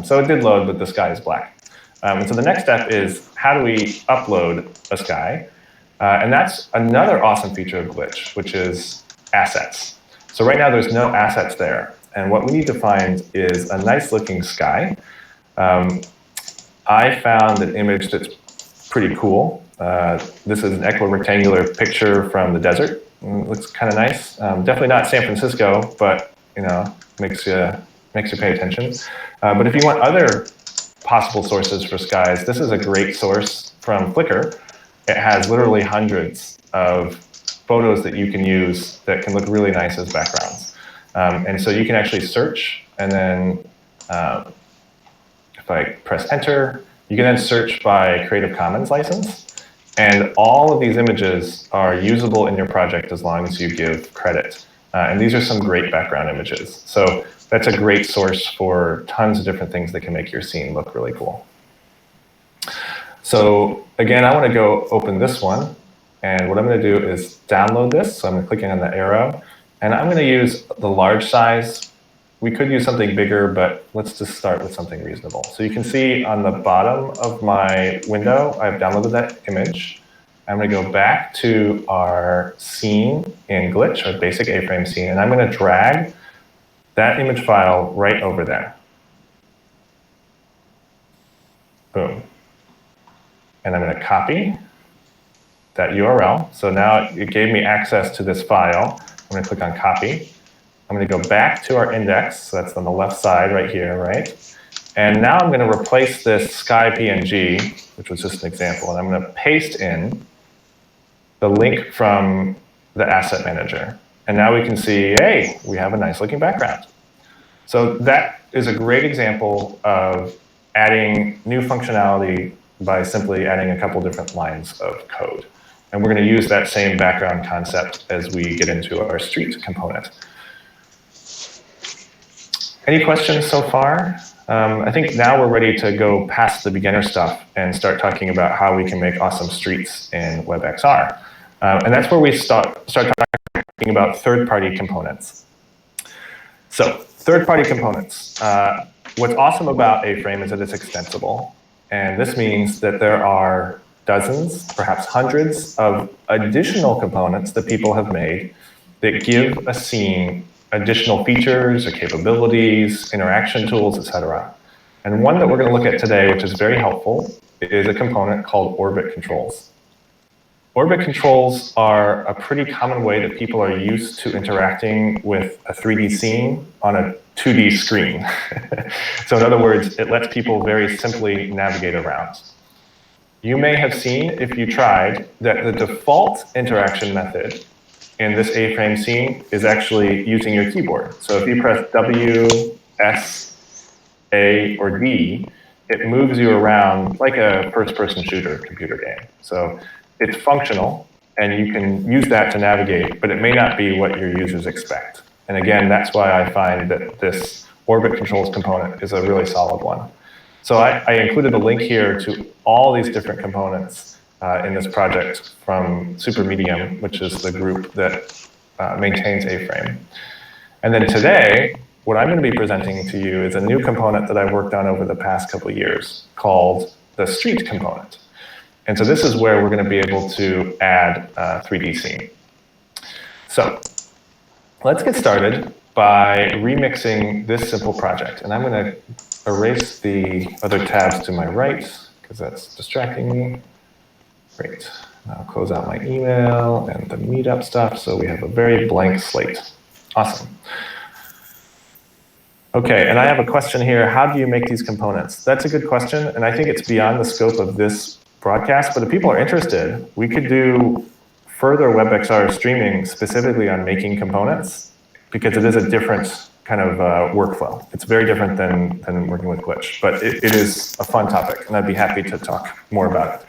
So it did load, but the sky is black. And so the next step is, how do we upload a sky? And that's another awesome feature of Glitch, which is assets. So right now, there's no assets there. And what we need to find is a nice looking sky. I found an image that's pretty cool. This is an equirectangular picture from the desert. It looks kind of nice. Definitely not San Francisco, but makes you pay attention. But if you want other possible sources for skies, this is a great source from Flickr. It has literally hundreds of photos that you can use that can look really nice as backgrounds. And so you can actually search, and then if I press enter, you can then search by Creative Commons license. And all of these images are usable in your project as long as you give credit. And these are some great background images. So that's a great source for tons of different things that can make your scene look really cool. So again, I want to go open this one. And what I'm going to do is download this. So I'm clicking on the arrow. And I'm going to use the large size. We could use something bigger, but let's just start with something reasonable. So you can see on the bottom of my window, I've downloaded that image. I'm going to go back to our scene in Glitch, our basic A-frame scene, and I'm going to drag that image file right over there. Boom. And I'm going to copy that URL. So now it gave me access to this file. I'm going to click on copy. I'm going to go back to our index. So that's on the left side right here, right? And now I'm going to replace this sky PNG, which was just an example, and I'm going to paste in the link from the asset manager. And now we can see, hey, we have a nice looking background. So that is a great example of adding new functionality by simply adding a couple different lines of code. And we're going to use that same background concept as we get into our street component. Any questions so far? I think now we're ready to go past the beginner stuff and start talking about how we can make awesome streets in WebXR. And that's where we start talking about third-party components. So third-party components. What's awesome about A-frame is that it's extensible. And this means that there are dozens, perhaps hundreds of additional components that people have made that give a scene additional features or capabilities, interaction tools, etc. And one that we're going to look at today, which is very helpful, is a component called orbit controls. Orbit controls are a pretty common way that people are used to interacting with a 3D scene on a 2D screen. So in other words, it lets people very simply navigate around. You may have seen, if you tried, that the default interaction method in this A-frame scene is actually using your keyboard. So if you press W, S, A, or D, it moves you around like a first-person shooter computer game. So it's functional, and you can use that to navigate, but it may not be what your users expect. And again, that's why I find that this orbit controls component is a really solid one. So I included a link here to all these different components in this project from Supermedium, which is the group that maintains A-Frame. And then today, what I'm going to be presenting to you is a new component that I've worked on over the past couple of years called the street component. And so this is where we're going to be able to add a 3D scene. So let's get started by remixing this simple project. And I'm going to erase the other tabs to my right because that's distracting me. Great. I'll close out my email and the meetup stuff so we have a very blank slate. Awesome. Okay, and I have a question here. How do you make these components? That's a good question, and I think it's beyond the scope of this broadcast, but if people are interested, we could do further WebXR streaming specifically on making components because it is a different kind of workflow. It's very different than working with Glitch, but it is a fun topic, and I'd be happy to talk more about it.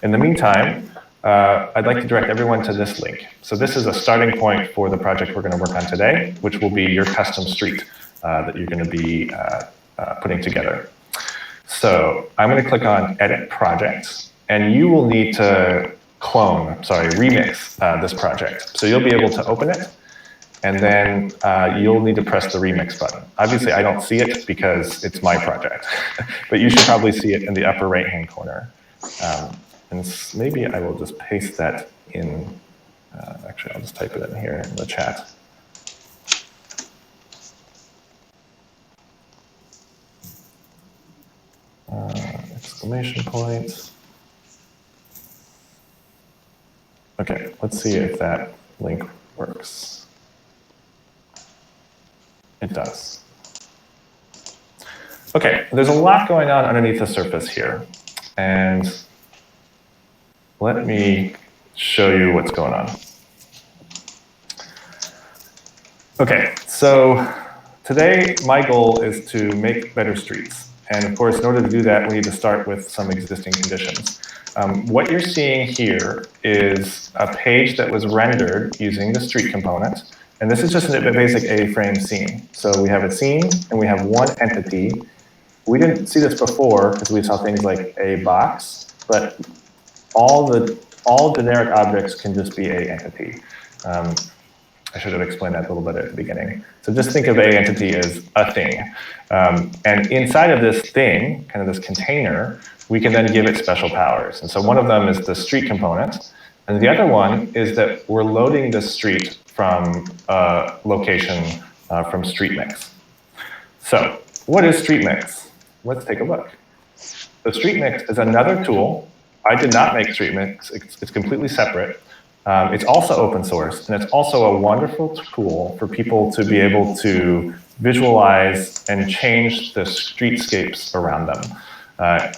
In the meantime, I'd like to direct everyone to this link. So this is a starting point for the project we're going to work on today, which will be your custom street that you're going to be putting together. So I'm going to click on Edit Project, and you will need to remix this project. So you'll be able to open it, and then you'll need to press the remix button. Obviously, I don't see it because it's my project, but you should probably see it in the upper right-hand corner. And maybe I will just paste that in. Actually, I'll just type it in here in the chat. Exclamation point. Okay, let's see if that link works. It does. Okay, there's a lot going on underneath the surface here. And let me show you what's going on. Okay, so today my goal is to make better streets. And of course, in order to do that, we need to start with some existing conditions. What you're seeing here is a page that was rendered using the street component. And this is just a basic A-frame scene. So we have a scene and we have one entity. We didn't see this before because we saw things like a box, but all generic objects can just be a entity. I should have explained that a little bit at the beginning. So just think of a entity as a thing. And inside of this thing, kind of this container, we can then give it special powers. And so one of them is the street component. And the other one is that we're loading the street from a location from StreetMix. So what is StreetMix? Let's take a look. The StreetMix is another tool. I did not make StreetMix. It's completely separate. It's also open source, and it's also a wonderful tool for people to be able to visualize and change the streetscapes around them.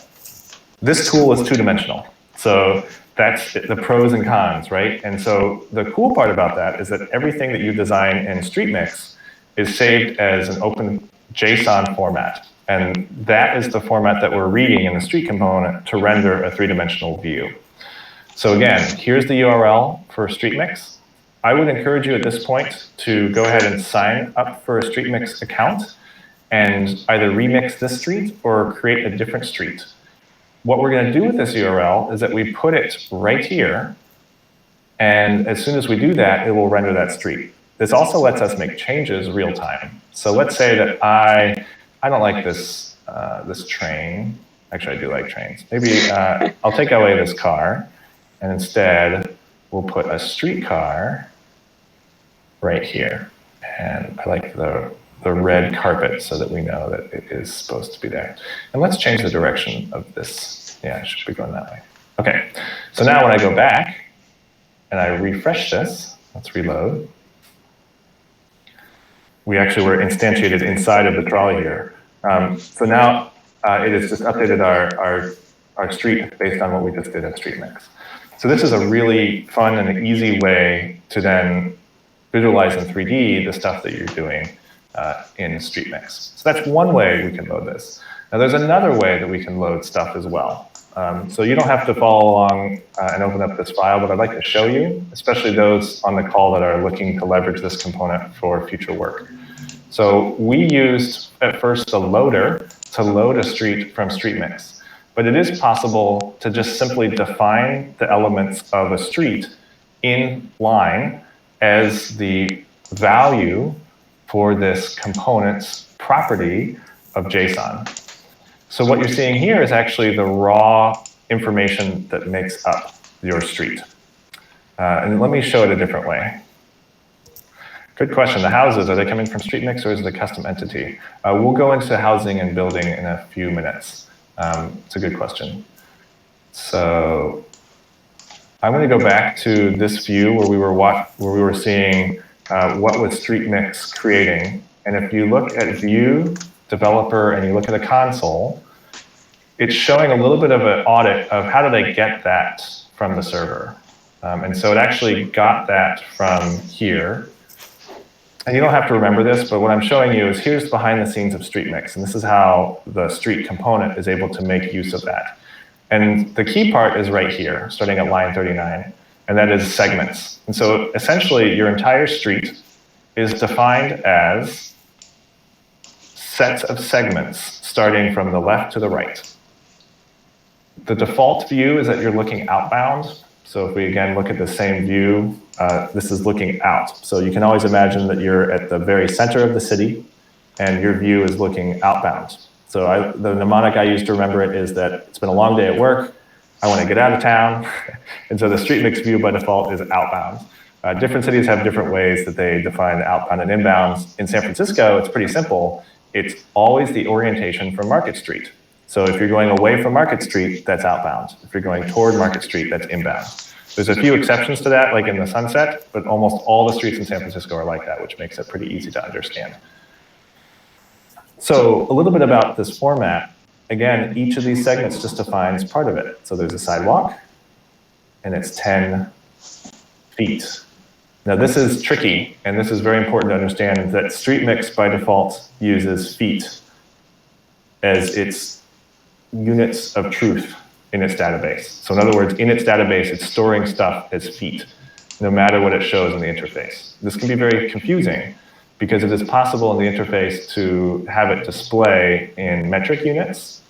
This tool is two-dimensional, so that's the pros and cons, right? And so the cool part about that is that everything that you design in StreetMix is saved as an open JSON format. And that is the format that we're reading in the street component to render a three-dimensional view. So again, here's the URL for StreetMix. I would encourage you at this point to go ahead and sign up for a StreetMix account and either remix this street or create a different street. What we're going to do with this URL is that we put it right here, and as soon as we do that, it will render that street. This also lets us make changes real time. So let's say that I don't like this this train. Actually, I do like trains. Maybe I'll take away this car, and instead we'll put a streetcar right here. And I like the red carpet so that we know that it is supposed to be there. And let's change the direction of this. Yeah, it should be going that way. Okay, so now when I go back and I refresh this, let's reload. We actually were instantiated inside of the trolley here. So now it has just updated our street based on what we just did in StreetMix. So this is a really fun and easy way to then visualize in 3D the stuff that you're doing in StreetMix. So that's one way we can load this. Now there's another way that we can load stuff as well. So you don't have to follow along and open up this file, but I'd like to show you, especially those on the call that are looking to leverage this component for future work. So we used, at first, the loader to load a street from StreetMix. But it is possible to just simply define the elements of a street in line as the value for this component's property of JSON. So what you're seeing here is actually the raw information that makes up your street. And let me show it a different way. Good question. The houses, are they coming from StreetMix or is it a custom entity? We'll go into housing and building in a few minutes. It's a good question. So I'm going to go back to this view where we were seeing what was StreetMix creating. And if you look at View, Developer, and you look at the console, it's showing a little bit of an audit of how do they get that from the server. And so it actually got that from here. And you don't have to remember this, but what I'm showing you is here's behind the scenes of StreetMix. And this is how the street component is able to make use of that. And the key part is right here, starting at line 39. And that is segments. And so essentially, your entire street is defined as sets of segments starting from the left to the right. The default view is that you're looking outbound. So if we again look at the same view, this is looking out. So you can always imagine that you're at the very center of the city and your view is looking outbound. So the mnemonic I use to remember it is that it's been a long day at work. I want to get out of town. And so the StreetMix view by default is outbound. Different cities have different ways that they define outbound and inbound. In San Francisco, it's pretty simple. It's always the orientation from Market Street. So if you're going away from Market Street, that's outbound. If you're going toward Market Street, that's inbound. There's a few exceptions to that, like in the Sunset, but almost all the streets in San Francisco are like that, which makes it pretty easy to understand. So a little bit about this format. Again, each of these segments just defines part of it. So there's a sidewalk, and it's 10 feet. Now this is tricky, and this is very important to understand that StreetMix by default uses feet as its units of truth in its database. So in other words, in its database, it's storing stuff as feet, no matter what it shows in the interface. This can be very confusing because it is possible in the interface to have it display in metric units,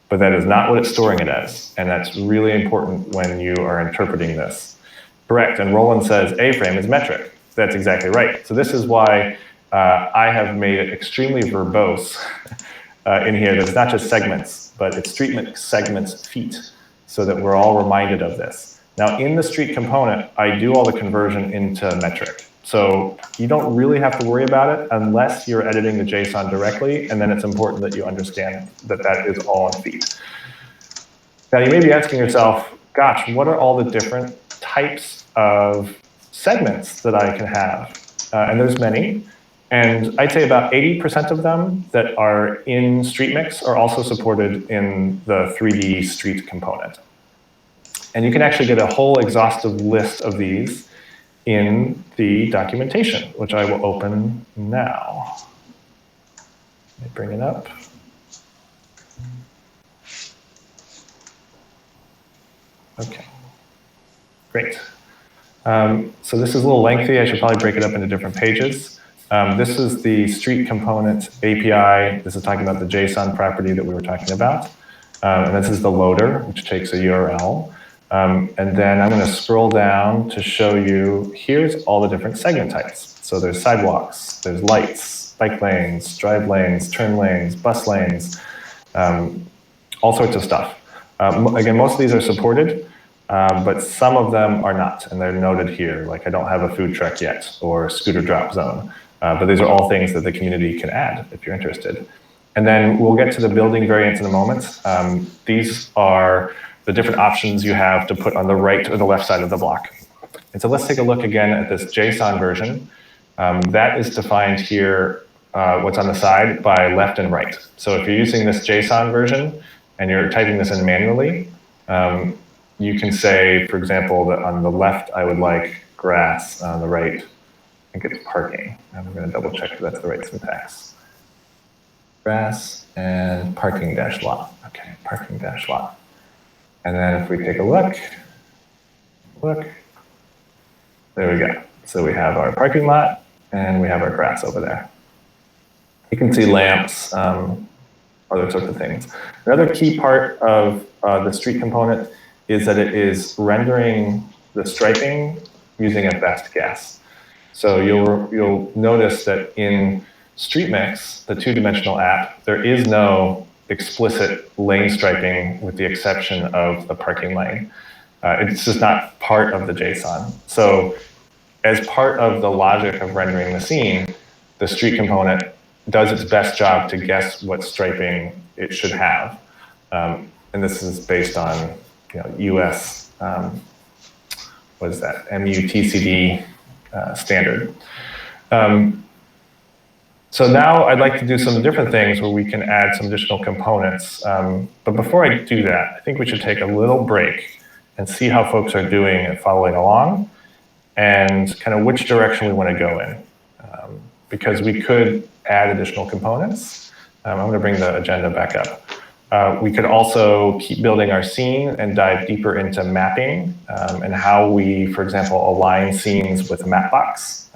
but that is not what it's storing it as. And that's really important when you are interpreting this. Correct, and Roland says A-frame is metric. That's exactly right. So this is why I have made it extremely verbose in here. That's not just segments, but it's StreetMix segments feet, so that we're all reminded of this. Now in the street component, I do all the conversion into metric. So you don't really have to worry about it unless you're editing the JSON directly, and then it's important that you understand that that is all in feet. Now you may be asking yourself, gosh, what are all the different types of segments that I can have? And there's many. And I'd say about 80% of them that are in StreetMix are also supported in the 3D street component. And you can actually get a whole exhaustive list of these in the documentation, which I will open now. Let me bring it up. OK, great. So this is a little lengthy. I should probably break it up into different pages. This is the street component API. This is talking about the JSON property that we were talking about. And this is the loader, which takes a URL. And then I'm going to scroll down to show you, here's all the different segment types. So there's sidewalks, there's lights, bike lanes, drive lanes, turn lanes, bus lanes, all sorts of stuff. Again, most of these are supported, but some of them are not. And they're noted here, like I don't have a food truck yet, or scooter drop zone. But these are all things that the community can add if you're interested. And then we'll get to the building variants in a moment. These are the different options you have to put on the right or the left side of the block. And so let's take a look again at this JSON version. That is defined here, what's on the side, by left and right. So if you're using this JSON version and you're typing this in manually, you can say, for example, that on the left, I would like grass. On the right, I think it's parking. I'm going to double check if that's the right syntax. Grass and parking dash lot. OK, parking dash lot. And then if we take a look, there we go. So we have our parking lot and we have our grass over there. You can see lamps, other sorts of things. Another key part of the street component is that it is rendering the striping using a best guess. So you'll notice that in StreetMix, the two-dimensional app, there is no explicit lane striping with the exception of the parking lane. It's just not part of the JSON. So as part of the logic of rendering the scene, the street component does its best job to guess what striping it should have. And this is based on US, what is that, MUTCD standard. So now I'd like to do some different things where we can add some additional components. But before I do that, I think we should take a little break and see how folks are doing and following along and kind of which direction we want to go in. Because we could add additional components. I'm going to bring the agenda back up. We could also keep building our scene and dive deeper into mapping and how we, for example, align scenes with Mapbox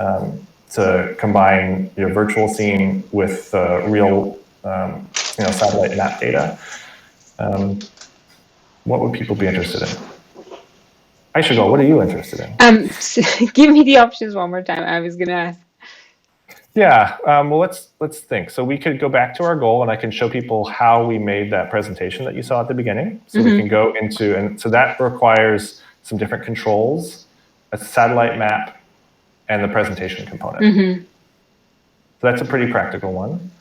to combine your virtual scene with real satellite map data. What would people be interested in? Aisha, what are you interested in? Give me the options one more time. I was going to ask. Yeah, well, let's think. So we could go back to our goal, and I can show people how we made that presentation that you saw at the beginning. So we can go into, and so that requires some different controls, a satellite map, and the presentation component. So that's a pretty practical one.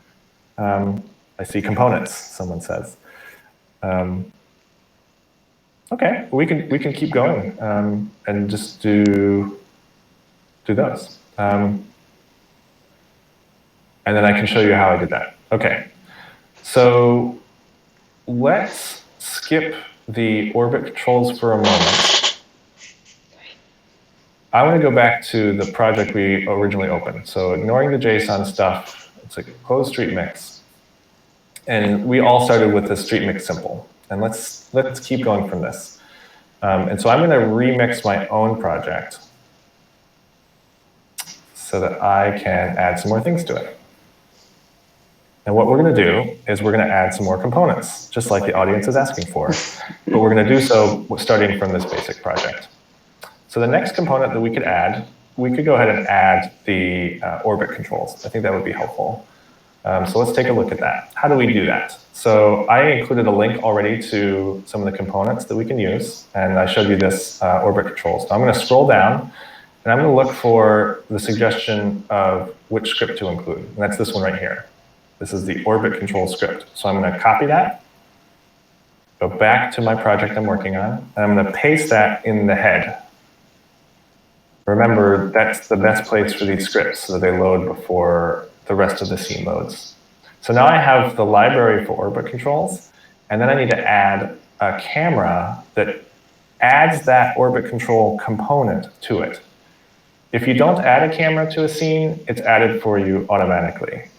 I see components, someone says. Okay, we can keep going and just do those. And then I can show you how I did that. Okay, so let's skip the orbit controls for a moment. I want to go back to the project we originally opened. So ignoring the JSON stuff, it's a closed StreetMix. And we all started with the StreetMix simple. And let's keep going from this. And so I'm going to remix my own project so that I can add some more things to it. And what we're going to do is we're going to add some more components, just like the audience is asking for. But we're going to do so starting from this basic project. So the next component that we could add, we could go ahead and add the orbit controls. I think that would be helpful. So let's take a look at that. How do we do that? So I included a link already to some of the components that we can use. And I showed you this orbit controls. So I'm going to scroll down. And I'm going to look for the suggestion of which script to include. And that's this one right here. This is the orbit control script. So I'm going to copy that, go back to my project I'm working on, and I'm going to paste that in the head. Remember, that's the best place for these scripts so that they load before the rest of the scene loads. So now I have the library for orbit controls, and then I need to add a camera that adds that orbit control component to it. If you don't add a camera to a scene, it's added for you automatically.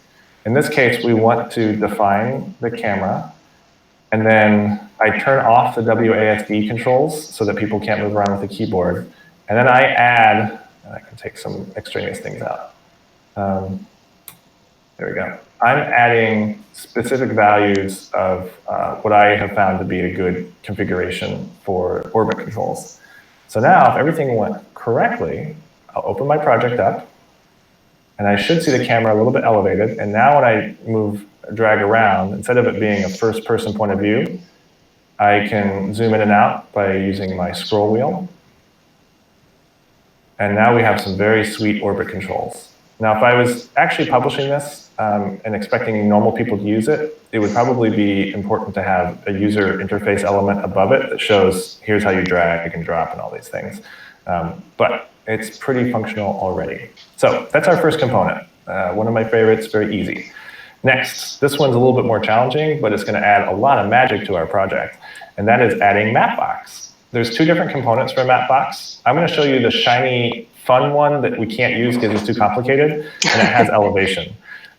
In this case, we want to define the camera, and then I turn off the WASD controls so that people can't move around with the keyboard. And then I add, and I can take some extraneous things out. There we go. I'm adding specific values of what I have found to be a good configuration for orbit controls. So now, if everything went correctly, I'll open my project up. And I should see the camera a little bit elevated. And now when I drag around, instead of it being a first-person point of view, I can zoom in and out by using my scroll wheel. And now we have some very sweet orbit controls. Now, if I was actually publishing this and expecting normal people to use it, it would probably be important to have a user interface element above it that shows, here's how you drag and drop and all these things. But it's pretty functional already. So that's our first component. One of my favorites, very easy. Next, this one's a little bit more challenging, but it's going to add a lot of magic to our project. And that is adding Mapbox. There's two different components for Mapbox. I'm going to show you the shiny, fun one that we can't use because it's too complicated, and it has elevation.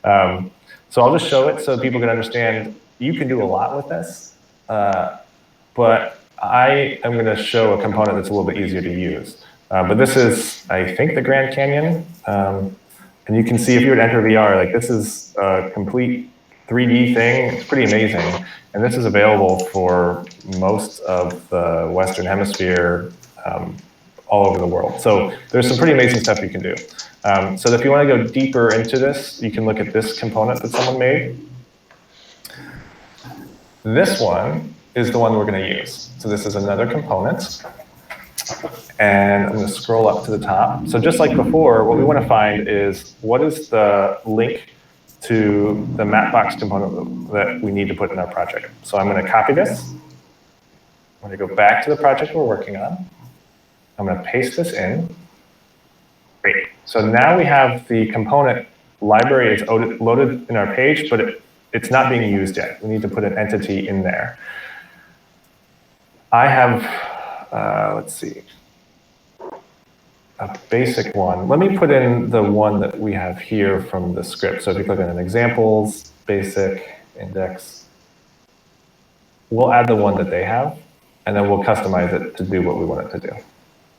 So I'll just show it so people can understand you can do a lot with this. But I am going to show a component that's a little bit easier to use. But this is, I think, the Grand Canyon. And you can see if you were to enter VR, like this is a complete 3D thing. It's pretty amazing. And this is available for most of the Western Hemisphere, all over the world. So there's some pretty amazing stuff you can do. So if you want to go deeper into this, you can look at this component that someone made. This one is the one we're going to use. So this is another component. And I'm going to scroll up to the top. So just like before, what we want to find is what is the link to the Mapbox component that we need to put in our project. So I'm going to copy this. I'm going to go back to the project we're working on. I'm going to paste this in. Great. So now we have the component library is loaded in our page, but it's not being used yet. We need to put an entity in there. I have, let's see, a basic one. Let me put in the one that we have here from the script. So if you click on examples, basic, index, we'll add the one that they have, and then we'll customize it to do what we want it to do.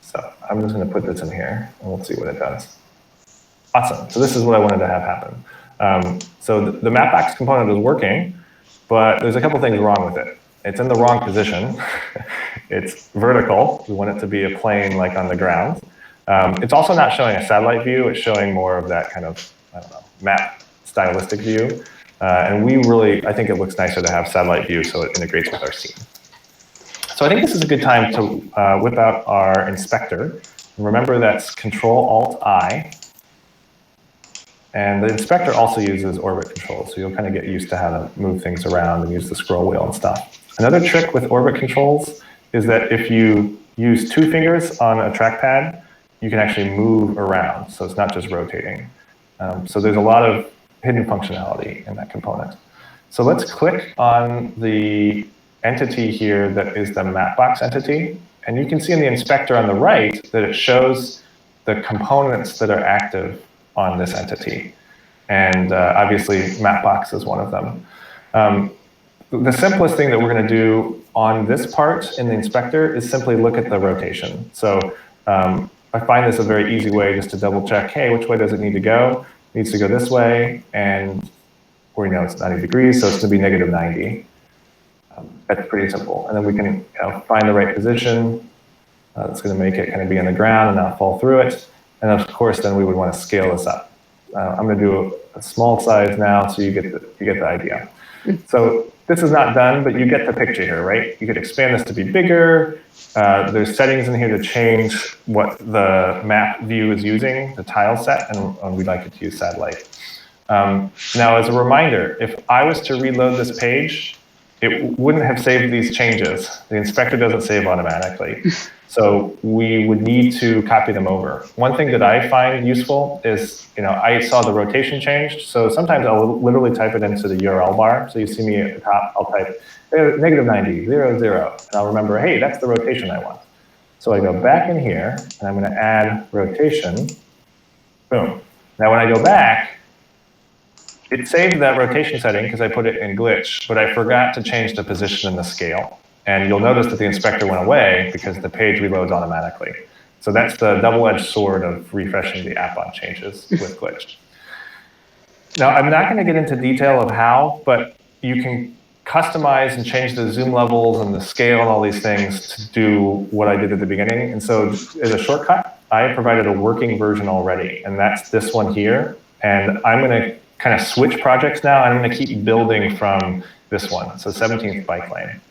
So I'm just going to put this in here, and we'll see what it does. Awesome. So this is what I wanted to have happen. So the Mapbox component is working, but there's a couple things wrong with it. It's in the wrong position. It's vertical. We want it to be a plane like on the ground. It's also not showing a satellite view. It's showing more of that kind of, I don't know, map stylistic view. And we really, I think it looks nicer to have satellite view so it integrates with our scene. So I think this is a good time to whip out our inspector. Remember that's Control-Alt-I. And the inspector also uses orbit control, so you'll kind of get used to how to move things around and use the scroll wheel and stuff. Another trick with orbit controls is that if you use 2 fingers on a trackpad, you can actually move around, so it's not just rotating. So there's a lot of hidden functionality in that component. So let's click on the entity here that is the Mapbox entity, and you can see in the inspector on the right that it shows the components that are active on this entity. And obviously, Mapbox is one of them. The simplest thing that we're going to do on this part in the inspector is simply look at the rotation. So I find this a very easy way just to double check, hey, which way does it need to go? It needs to go this way, and we know it's 90 degrees, so it's going to be negative 90. That's pretty simple. And then we can find the right position. That's going to make it kind of be on the ground and not fall through it. And of course, then we would want to scale this up. I'm going to do a small size now, so you get the idea. So this is not done, but you get the picture here, right? You could expand this to be bigger. There's settings in here to change what the map view is using, the tile set, and we'd like it to use satellite. Now, as a reminder, if I was to reload this page, it wouldn't have saved these changes. The inspector doesn't save automatically. So we would need to copy them over. One thing that I find useful is, I saw the rotation changed. So sometimes I'll literally type it into the URL bar. So you see me at the top, I'll type negative 90, 0, 0. And I'll remember, hey, that's the rotation I want. So I go back in here, and I'm going to add rotation. Boom. Now when I go back, it saved that rotation setting because I put it in glitch, but I forgot to change the position and the scale. And you'll notice that the inspector went away because the page reloads automatically. So that's the double-edged sword of refreshing the app on changes with glitch. Now, I'm not going to get into detail of how, but you can customize and change the zoom levels and the scale and all these things to do what I did at the beginning. And so as a shortcut, I provided a working version already, and that's this one here. And I'm going to kind of switch projects now. I'm going to keep building from this one, so 17th bike lane.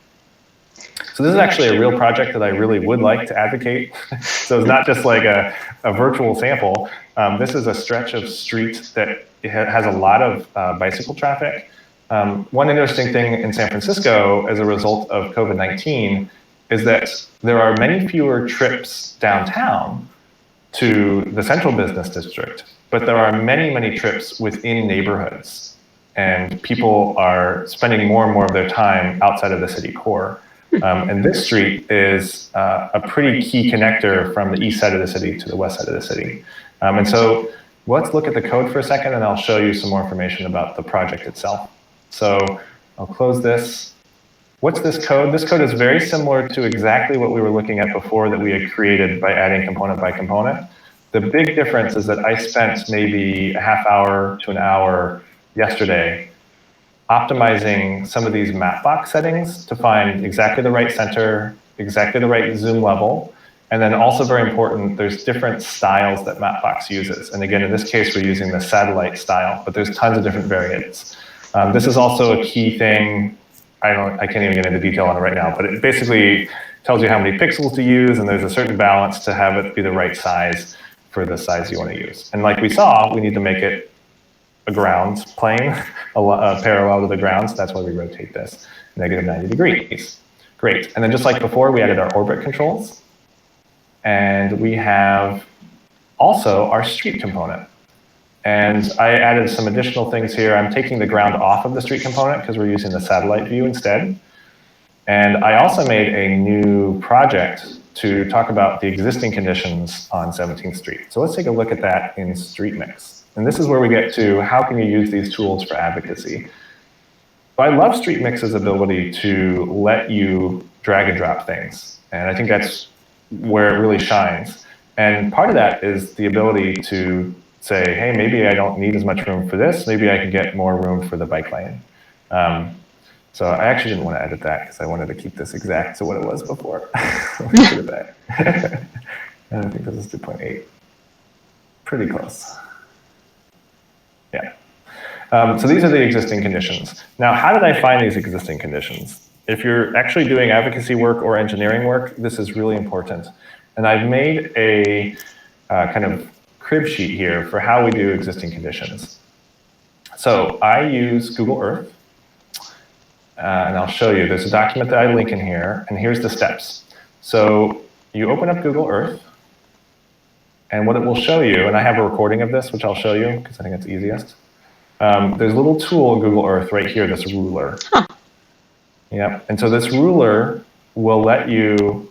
So this is actually a real project that I really would like to advocate. So it's not just like a virtual sample. This is a stretch of street that has a lot of bicycle traffic. One interesting thing in San Francisco as a result of COVID-19 is that there are many fewer trips downtown to the central business district, but there are many, many trips within neighborhoods. And people are spending more and more of their time outside of the city core. And this street is a pretty key connector from the east side of the city to the west side of the city. And so let's look at the code for a second, and I'll show you some more information about the project itself. So I'll close this. What's this code? This code is very similar to exactly what we were looking at before that we had created by adding component by component. The big difference is that I spent maybe a half hour to an hour yesterday optimizing some of these Mapbox settings to find exactly the right center, exactly the right zoom level. And then also very important, there's different styles that Mapbox uses. And again, in this case, we're using the satellite style, but there's tons of different variants. This is also a key thing. I can't even get into detail on it right now, but it basically tells you how many pixels to use, and there's a certain balance to have it be the right size for the size you want to use. And like we saw, we need to make it a ground plane, parallel to the ground, so that's why we rotate this -90 degrees. Great, and then just like before, we added our orbit controls, and we have also our street component. And I added some additional things here. I'm taking the ground off of the street component because we're using the satellite view instead. And I also made a new project to talk about the existing conditions on 17th Street. So let's take a look at that in StreetMix. And this is where we get to how can you use these tools for advocacy. So I love StreetMix's ability to let you drag and drop things. And I think that's where it really shines. And part of that is the ability to say, hey, maybe I don't need as much room for this. Maybe I can get more room for the bike lane. So I actually didn't want to edit that because I wanted to keep this exact to what it was before. Let me put it back. And I think this is 2.8. Pretty close. Yeah. So these are the existing conditions. Now, how did I find these existing conditions? If you're actually doing advocacy work or engineering work, this is really important. And I've made a kind of crib sheet here for how we do existing conditions. So I use Google Earth, and I'll show you. There's a document that I link in here, and here's the steps. So you open up Google Earth, and what it will show you, and I have a recording of this, which I'll show you, because I think it's easiest. There's a little tool in Google Earth right here, this ruler. Huh. Yep. And so this ruler will let you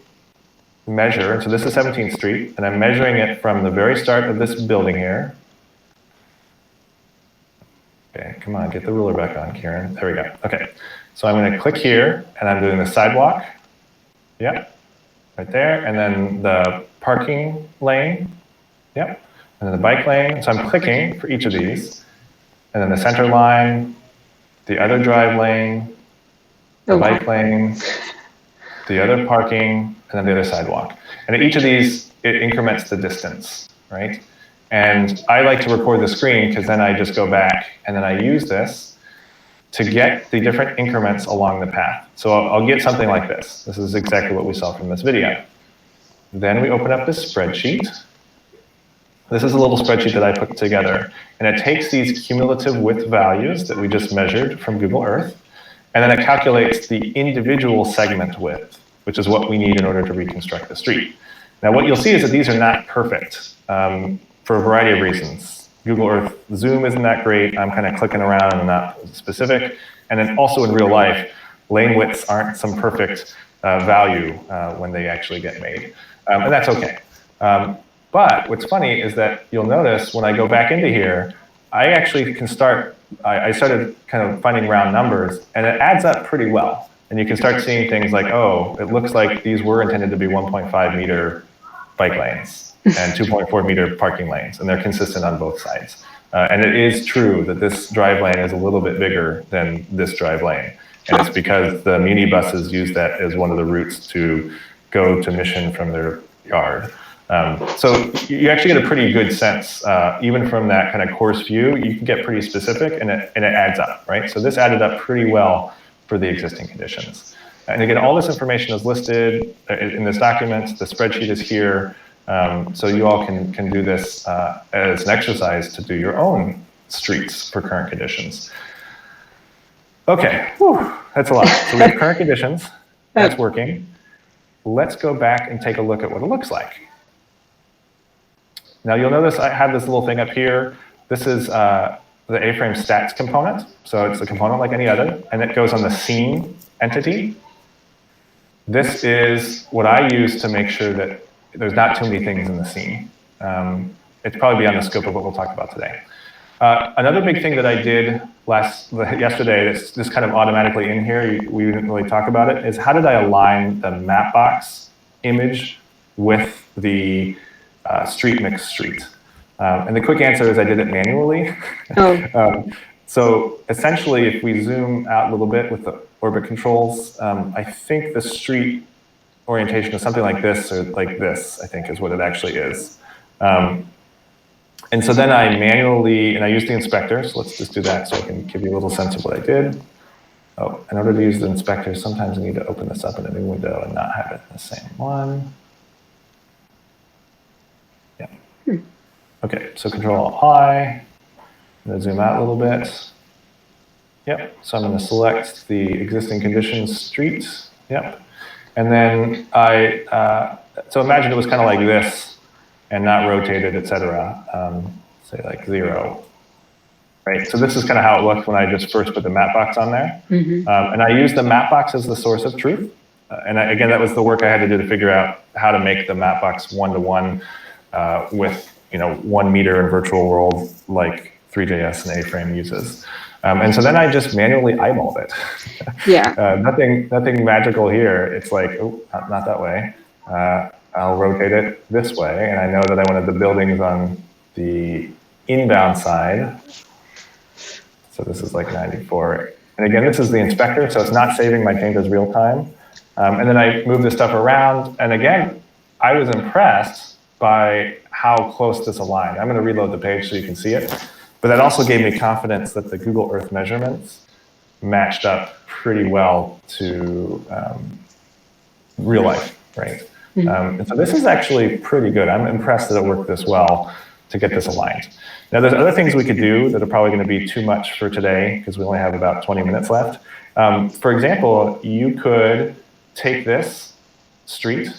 measure, and so this is 17th Street, and I'm measuring it from the very start of this building here. Okay, come on, get the ruler back on, Kieran. There we go. Okay, so I'm going to click here, and I'm doing the sidewalk. Yep, right there, and then the parking lane. Yep, and then the bike lane. So I'm clicking for each of these, and then the center line, the other drive lane, the bike lane, the other parking, and then the other sidewalk. And at each of these, it increments the distance, right? And I like to record the screen because then I just go back and then I use this to get the different increments along the path. So I'll get something like this. This is exactly what we saw from this video. Then we open up this spreadsheet. This is a little spreadsheet that I put together. And it takes these cumulative width values that we just measured from Google Earth, and then it calculates the individual segment width, which is what we need in order to reconstruct the street. Now, what you'll see is that these are not perfect for a variety of reasons. Google Earth zoom isn't that great. I'm kind of clicking around and not specific. And then also in real life, lane widths aren't some perfect value when they actually get made. And that's okay. But what's funny is that you'll notice when I go back into here, I actually can start, I started kind of finding round numbers, and it adds up pretty well. And you can start seeing things like, oh, it looks like these were intended to be 1.5 meter bike lanes and 2.4 meter parking lanes, and they're consistent on both sides. And it is true that this drive lane is a little bit bigger than this drive lane. And it's because the minibuses use that as one of the routes to go to Mission from their yard. So you actually get a pretty good sense, even from that kind of coarse view, you can get pretty specific and it adds up, right? So this added up pretty well for the existing conditions. And again, all this information is listed in this document. The spreadsheet is here. So you all can do this as an exercise to do your own streets for current conditions. Okay, whew, that's a lot. So we have current conditions, that's working. Let's go back and take a look at what it looks like. Now you'll notice I have this little thing up here. This is the A-frame stats component. So it's a component like any other, and it goes on the scene entity. This is what I use to make sure that there's not too many things in the scene. It's probably beyond the scope of what we'll talk about today. Another big thing that I did yesterday that's just kind of automatically in here, we didn't really talk about it, is how did I align the Mapbox image with the street mix street? And the quick answer is I did it manually. Oh. So essentially, if we zoom out a little bit with the orbit controls, I think the street orientation is something like this or like this, I think is what it actually is. And so then I manually, and I use the inspector, so let's just do that so I can give you a little sense of what I did. Oh, in order to use the inspector, sometimes I need to open this up in a new window and not have it in the same one. Yeah. Okay, so Control-I, I'm gonna zoom out a little bit. Yep, so I'm gonna select the existing conditions street. Yep, and then so imagine it was kind of like this and not rotated, etc. Say like 0. Right, so this is kind of how it looked when I just first put the Mapbox on there. And I used the Mapbox as the source of truth. And again, that was the work I had to do to figure out how to make the Mapbox one-to-one with 1 meter in virtual world like Three.js and A-Frame uses. And so then I just manually eyeballed it. Yeah. Nothing magical here. It's like, oh, not that way. I'll rotate it this way. And I know that I wanted the buildings on the inbound side. So this is like 94. And again, this is the inspector, so it's not saving my changes real time. And then I move this stuff around. And again, I was impressed by how close this aligned. I'm going to reload the page so you can see it. But that also gave me confidence that the Google Earth measurements matched up pretty well to real life, right? And so this is actually pretty good. I'm impressed that it worked this well to get this aligned. Now, there's other things we could do that are probably going to be too much for today because we only have about 20 minutes left. For example, you could take this street,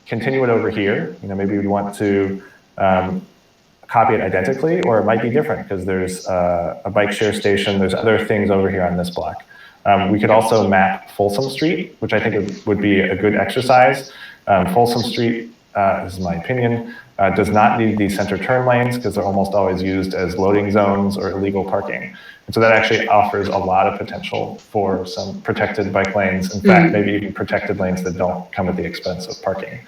continue it over here. Maybe you'd want to copy it identically, or it might be different because there's a bike share station. There's other things over here on this block. We could also map Folsom Street, which I think would be a good exercise. Folsom Street, this is my opinion, does not need these center turn lanes because they're almost always used as loading zones or illegal parking. And so that actually offers a lot of potential for some protected bike lanes. In fact, maybe even protected lanes that don't come at the expense of parking.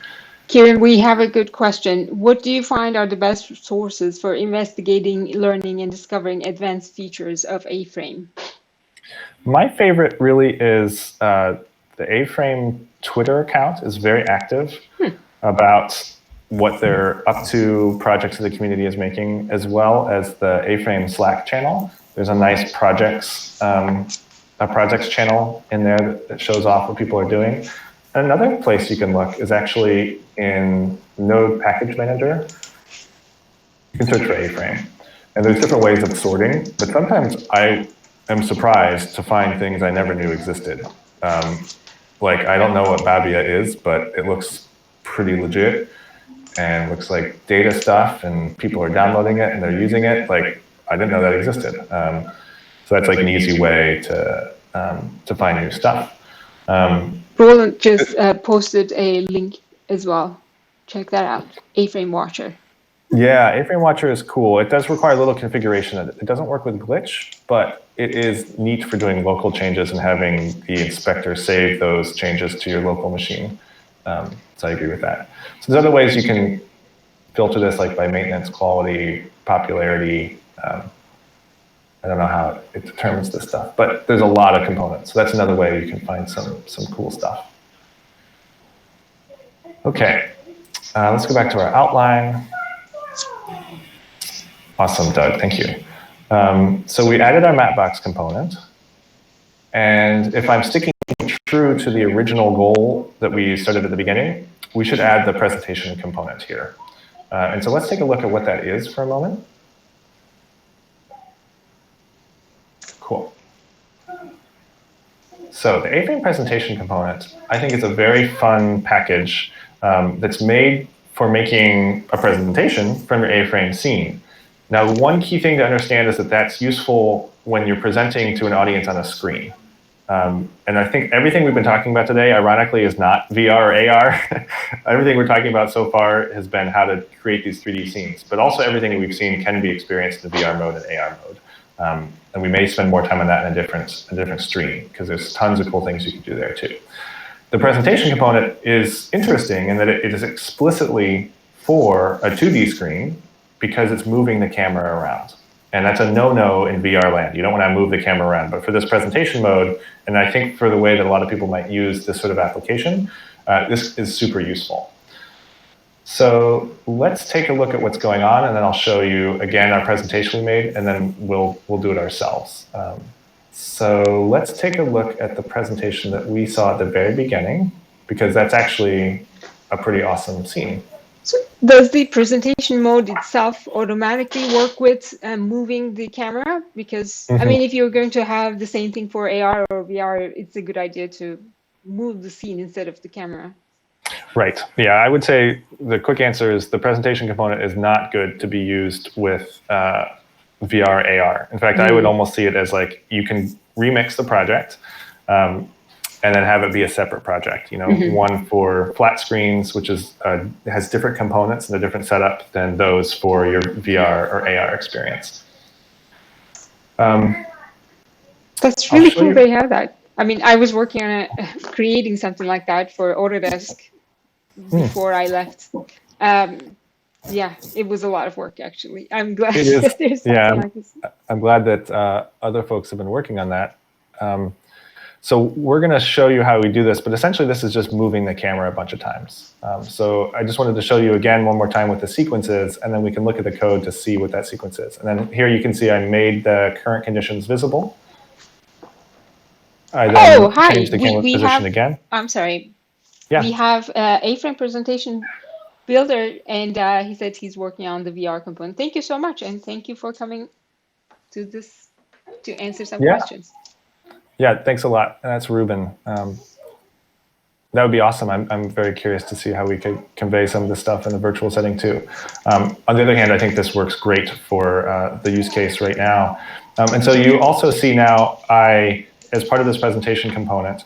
Kieran, we have a good question. What do you find are the best sources for investigating, learning, and discovering advanced features of A-Frame? My favorite really is the A-Frame Twitter account is very active about what they're up to, projects that the community is making, as well as the A-Frame Slack channel. There's a nice projects channel in there that shows off what people are doing. Another place you can look is actually in Node Package Manager. You can search for A-Frame. And there's different ways of sorting, but sometimes I am surprised to find things I never knew existed. Like, I don't know what Babia is, but it looks pretty legit and looks like data stuff, and people are downloading it and they're using it. Like, I didn't know that existed. So that's like an easy way to find new stuff. Roland just posted a link as well. Check that out, A-Frame Watcher. Yeah, A-Frame Watcher is cool. It does require a little configuration. It doesn't work with Glitch, but it is neat for doing local changes and having the inspector save those changes to your local machine. So I agree with that. So there's other ways you can filter this, like by maintenance, quality, popularity. I don't know how it determines this stuff, but there's a lot of components. So that's another way you can find some cool stuff. Okay, let's go back to our outline. Awesome, Doug, thank you. So we added our Mapbox component. And if I'm sticking true to the original goal that we started at the beginning, we should add the presentation component here. And so let's take a look at what that is for a moment. Cool. So the A-Frame presentation component, I think, is a very fun package that's made for making a presentation from your A-Frame scene. Now, one key thing to understand is that that's useful when you're presenting to an audience on a screen. And I think everything we've been talking about today, ironically, is not VR or AR. Everything we're talking about so far has been how to create these 3D scenes, but also everything we've seen can be experienced in VR mode and AR mode. And we may spend more time on that in a different stream, because there's tons of cool things you can do there too. The presentation component is interesting in that it is explicitly for a 2D screen because it's moving the camera around. And that's a no-no in VR land. You don't want to move the camera around. But for this presentation mode, and I think for the way that a lot of people might use this sort of application, this is super useful. So let's take a look at what's going on, and then I'll show you again our presentation we made, and then we'll do it ourselves. So let's take a look at the presentation that we saw at the very beginning, because that's actually a pretty awesome scene. So does the presentation mode itself automatically work with moving the camera? Because, I mean, if you're going to have the same thing for AR or VR, it's a good idea to move the scene instead of the camera. Right. Yeah, I would say the quick answer is the presentation component is not good to be used with VR, AR. In fact, I would almost see it as like you can remix the project and then have it be a separate project. You know, one for flat screens, which is has different components and a different setup than those for your VR or AR experience. That's really cool they have that. I mean, I was working on creating something like that for Autodesk before I left. Yeah, it was a lot of work, actually. I'm glad that there's something like this. I'm glad that other folks have been working on that. So we're going to show you how we do this, but essentially this is just moving the camera a bunch of times. So I just wanted to show you again one more time what the sequence is, and then we can look at the code to see what that sequence is. And then here you can see I made the current conditions visible. I then changed the camera position again. I'm sorry. Yeah. We have A-Frame presentation builder, and he said he's working on the VR component. Thank you so much, and thank you for coming to this to answer some questions. Yeah, thanks a lot. That's Ruben. That would be awesome. I'm very curious to see how we could convey some of this stuff in a virtual setting too. On the other hand, I think this works great for the use case right now. And so you also see now, as part of this presentation component,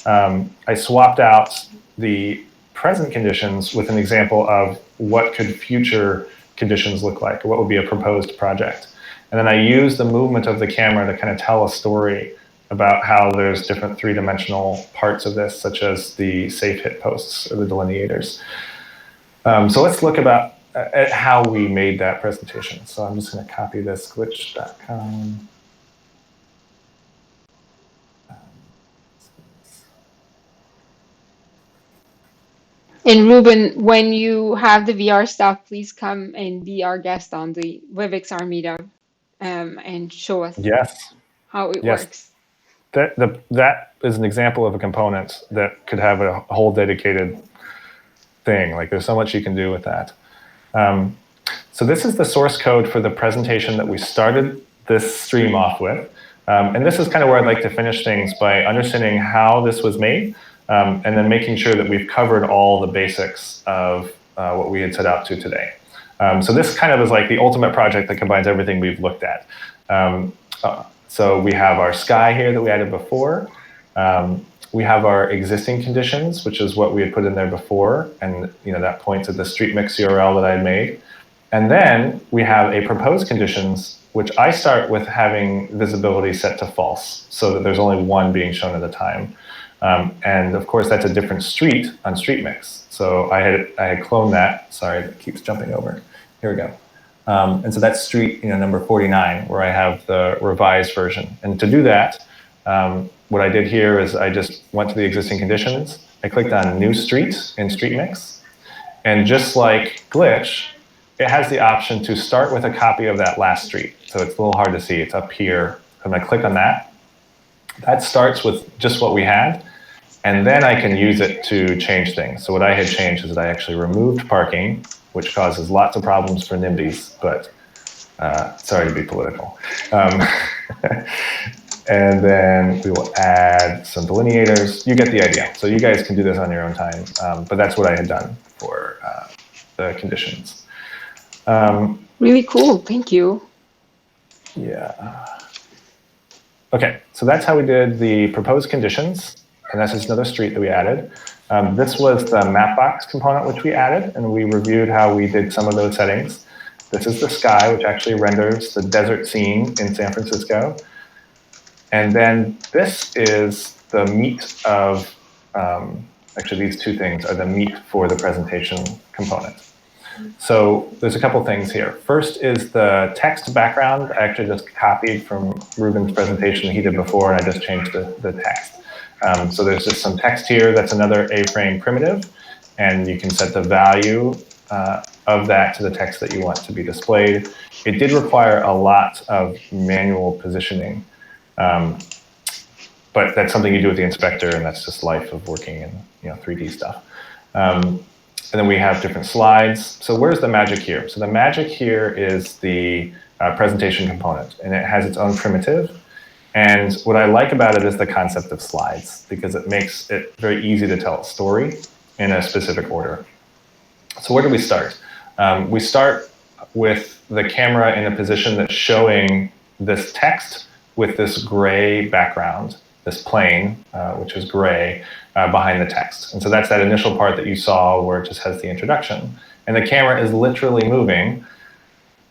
I swapped out the present conditions with an example of what could future conditions look like, or what would be a proposed project. And then I use the movement of the camera to kind of tell a story about how there's different three-dimensional parts of this, such as the safe hit posts or the delineators. So let's look at how we made that presentation. So I'm just going to copy this glitch.com. And Ruben, when you have the VR stuff, please come and be our guest on the WebXR meetup and show us how it works. That is an example of a component that could have a whole dedicated thing. Like there's so much you can do with that. So this is the source code for the presentation that we started this stream off with. And this is kind of where I'd like to finish things by understanding how this was made. And then making sure that we've covered all the basics of what we had set out to today. So this kind of is like the ultimate project that combines everything we've looked at. So we have our sky here that we added before. We have our existing conditions, which is what we had put in there before. And that points at the street mix URL that I had made. And then we have a proposed conditions, which I start with having visibility set to false, so that there's only one being shown at a time. And of course, that's a different street on street mix. So I had cloned that. Sorry, it keeps jumping over. Here we go. And so that's street number 49, where I have the revised version. And to do that, what I did here is I just went to the existing conditions. I clicked on new street in street mix. And just like glitch, it has the option to start with a copy of that last street. So it's a little hard to see. It's up here. I'm going to click on that. That starts with just what we had, and then I can use it to change things. So what I had changed is that I actually removed parking, which causes lots of problems for NIMBYs, but sorry to be political. And then we will add some delineators. You get the idea. So you guys can do this on your own time, but that's what I had done for the conditions. Really cool. Thank you. Yeah. Okay, so that's how we did the proposed conditions, and that's just another street that we added. This was the Mapbox component which we added, and we reviewed how we did some of those settings. This is the sky, which actually renders the desert scene in San Francisco. And then this is the meat of, actually these two things are the meat for the presentation component. So there's a couple things here. First is the text background. I actually just copied from Ruben's presentation that he did before, and I just changed the text. So there's just some text here. That's another A-frame primitive, and you can set the value of that to the text that you want to be displayed. It did require a lot of manual positioning, but that's something you do with the inspector, and that's just life of working in 3D stuff. And then we have different slides. So where's the magic here? So the magic here is the presentation component, and it has its own primitive. And what I like about it is the concept of slides, because it makes it very easy to tell a story in a specific order. So where do we start? We start with the camera in a position that's showing this text with this gray background, this plane, which is gray, behind the text. And so that's that initial part that you saw where it just has the introduction. And the camera is literally moving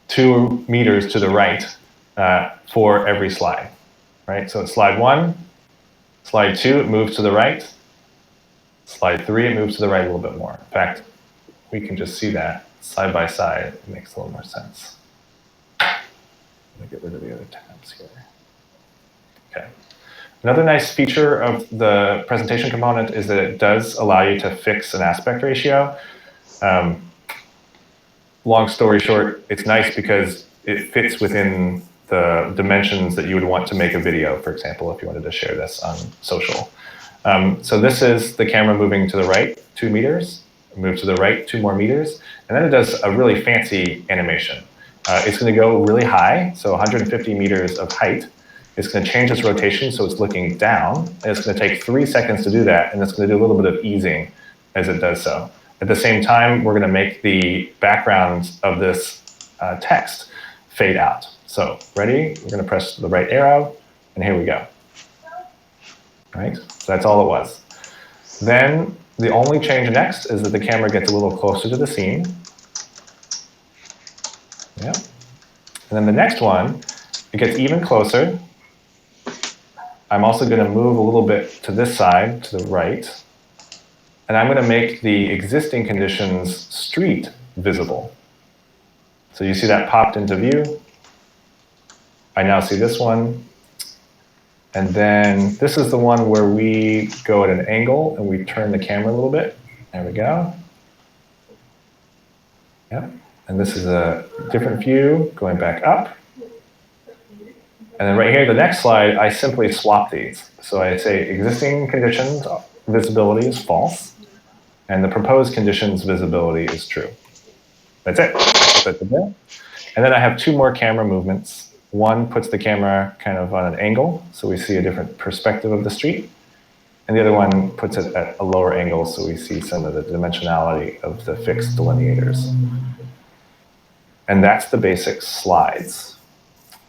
2 meters to the right for every slide, right? So it's slide 1, slide 2, it moves to the right. Slide 3, it moves to the right a little bit more. In fact, we can just see that side by side. It makes a little more sense. Let me get rid of the other tabs here. Okay. Another nice feature of the presentation component is that it does allow you to fix an aspect ratio. Long story short, it's nice because it fits within the dimensions that you would want to make a video, for example, if you wanted to share this on social. So this is the camera moving to the right 2 meters, move to the right 2 more meters, and then it does a really fancy animation. It's going to go really high, so 150 meters of height. It's going to change its rotation so it's looking down, and it's going to take 3 seconds to do that, and it's going to do a little bit of easing as it does so. At the same time, we're going to make the background of this text fade out. So ready? We're going to press the right arrow, and here we go. All right, so that's all it was. Then the only change next is that the camera gets a little closer to the scene. Yeah. And then the next one, it gets even closer. I'm also going to move a little bit to this side, to the right. And I'm going to make the existing conditions street visible. So you see that popped into view. I now see this one. And then this is the one where we go at an angle and we turn the camera a little bit. There we go. Yep. And this is a different view going back up. And then right here, the next slide, I simply swap these. So I say existing conditions visibility is false, and the proposed conditions visibility is true. That's it. And then I have 2 more camera movements. One puts the camera kind of on an angle, so we see a different perspective of the street. And the other one puts it at a lower angle, so we see some of the dimensionality of the fixed delineators. And that's the basic slides.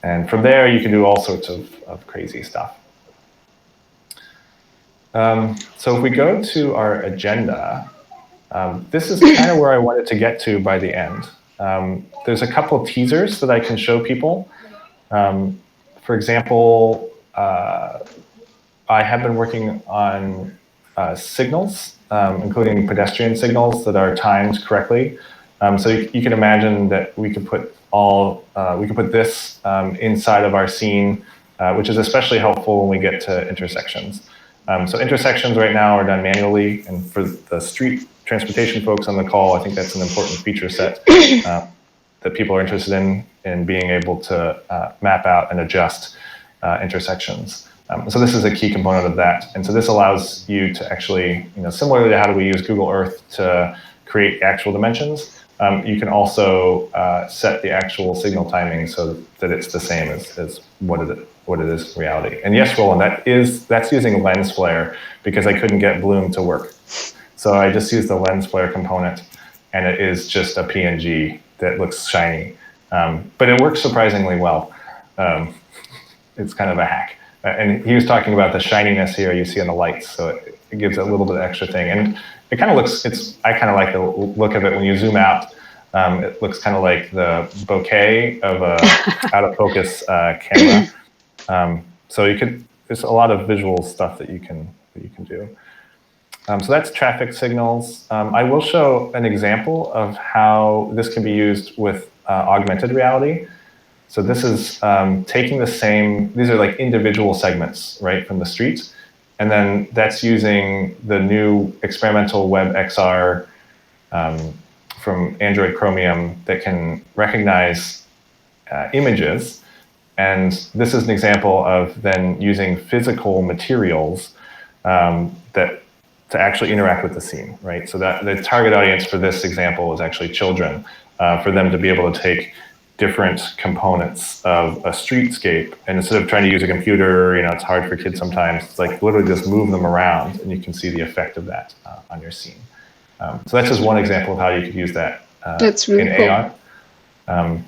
And from there, you can do all sorts of crazy stuff. So if we go to our agenda, this is kind of where I wanted to get to by the end. There's a couple teasers that I can show people. For example, I have been working on signals, including pedestrian signals that are timed correctly. So you can imagine that we could put this inside of our scene, which is especially helpful when we get to intersections. So intersections right now are done manually, and for the street transportation folks on the call, I think that's an important feature set that people are interested in being able to map out and adjust intersections. So this is a key component of that. And so this allows you to actually, similarly to how do we use Google Earth to create actual dimensions, you can also set the actual signal timing so that it's the same as what it is in reality. And yes, Roland, that's using lens flare because I couldn't get Bloom to work. So I just used the lens flare component, and it is just a PNG that looks shiny. But it works surprisingly well. It's kind of a hack. and he was talking about the shininess here you see in the lights, so it gives it a little bit of extra thing. And it kind of looks, I kind of like the look of it when you zoom out. It looks kind of like the bokeh of a out of focus camera. So there's a lot of visual stuff that you can do. So that's traffic signals. I will show an example of how this can be used with augmented reality. So this is taking these are like individual segments, right, from the street. And then that's using the new experimental WebXR from Android Chromium that can recognize images. And this is an example of then using physical materials to actually interact with the scene, right? So that the target audience for this example is actually children, for them to be able to take different components of a streetscape, and instead of trying to use a computer, it's hard for kids sometimes. It's like literally just move them around, and you can see the effect of that on your scene. So that's just one example of how you could use that that's really in cool. AR.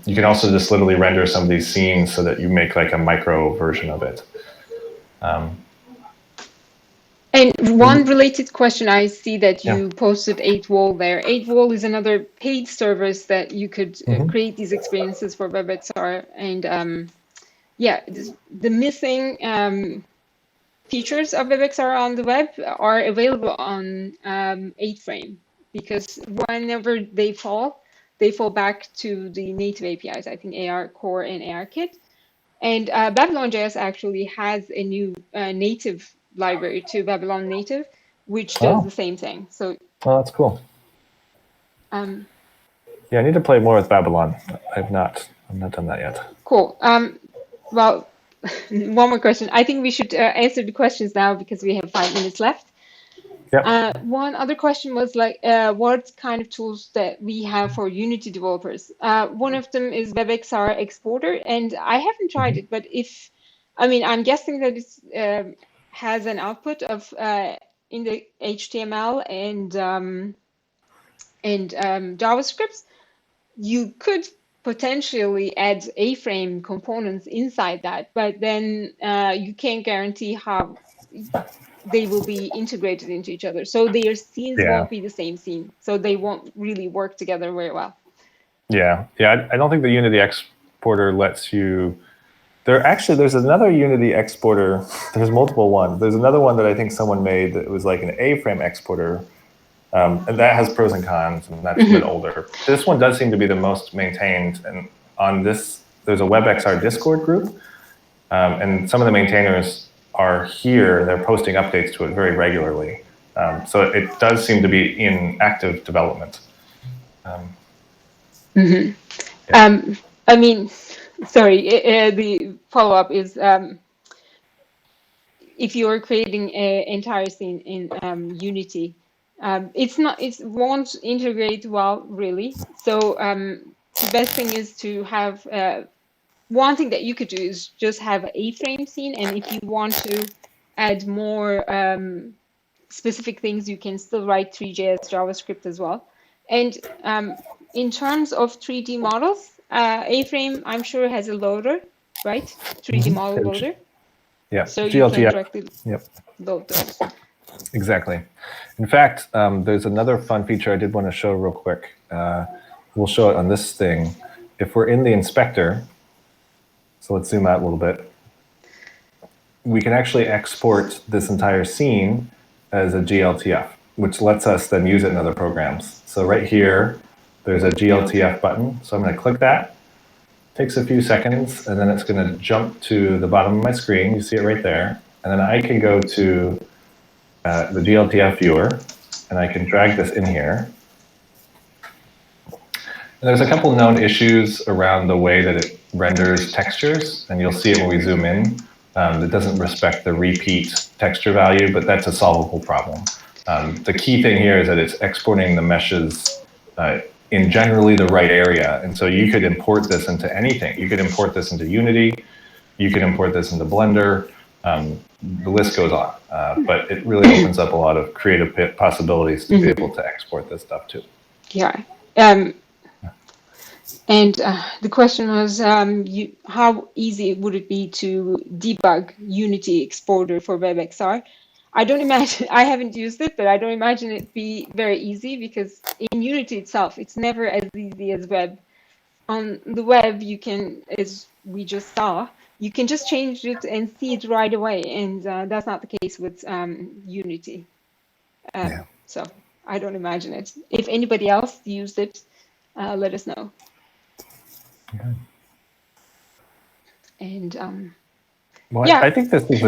You can also just literally render some of these scenes so that you make like a micro version of it. And one related question, I see that you posted 8wall there. 8wall is another paid service that you could create these experiences for WebXR. And the missing features of WebXR on the web are available on 8Frame, because whenever they fall back to the native APIs, I think ARCore and ARKit. And Babylon.js actually has a new native library to Babylon Native, which does the same thing. So, that's cool. Yeah, I need to play more with Babylon. I've not done that yet. Cool. Well, one more question. I think we should answer the questions now because we have 5 minutes left. Yep. One other question was like, what kind of tools that we have for Unity developers? One of them is WebXR Exporter, and I haven't tried it, but I'm guessing that it has an output of in the HTML and JavaScript. You could potentially add A-frame components inside that, but then you can't guarantee how they will be integrated into each other. So their scenes won't be the same scene. So they won't really work together very well. Yeah. I don't think the Unity exporter lets you. There's another Unity exporter. There's multiple ones. There's another one that I think someone made that was like an A-frame exporter. And that has pros and cons, and that's a bit older. This one does seem to be the most maintained. And on this, there's a WebXR Discord group. And some of the maintainers are here. They're posting updates to it very regularly. So it does seem to be in active development. The follow-up is if you are creating an entire scene in Unity, it won't integrate well, really. So the best thing is to have one thing that you could do is just have an A-frame scene, and if you want to add more specific things, you can still write 3.js JavaScript as well. And in terms of 3D models, A-frame, I'm sure, has a loader, right? 3D model loader. Yeah. So you can directly load those. Exactly. In fact, there's another fun feature I did want to show real quick. We'll show it on this thing. If we're in the inspector, so let's zoom out a little bit, we can actually export this entire scene as a GLTF, which lets us then use it in other programs. So right here, there's a GLTF button. So I'm going to click that. Takes a few seconds, and then it's going to jump to the bottom of my screen. You see it right there. And then I can go to the GLTF viewer, and I can drag this in here. And there's a couple known issues around the way that it renders textures, and you'll see it when we zoom in. It doesn't respect the repeat texture value, but that's a solvable problem. The key thing here is that it's exporting the meshes in generally the right area. And so you could import this into anything. You could import this into Unity. You could import this into Blender. The list goes on. But it really opens up a lot of creative possibilities to be able to export this stuff too. Yeah. And the question was, how easy would it be to debug Unity exporter for WebXR? I don't imagine, I haven't used it, but I don't imagine it be very easy because in Unity itself, it's never as easy as web. On the web, you can, as we just saw, you can just change it and see it right away. And that's not the case with Unity. Yeah. So I don't imagine it. If anybody else used it, let us know. Okay. And Well, yeah, I think this was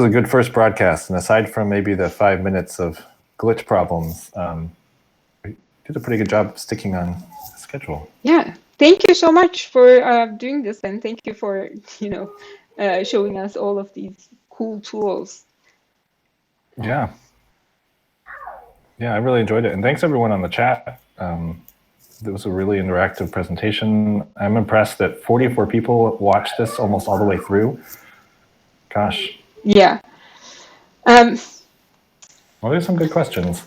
a good first broadcast, and aside from maybe the 5 minutes of glitch problems, we did a pretty good job sticking on the schedule. yeah. Thank you so much for doing this, and thank you for showing us all of these cool tools. Yeah. Yeah, I really enjoyed it, and thanks everyone on the chat. It was a really interactive presentation. I'm impressed that 44 people watched this almost all the way through. Gosh. Yeah. Well, there's some good questions.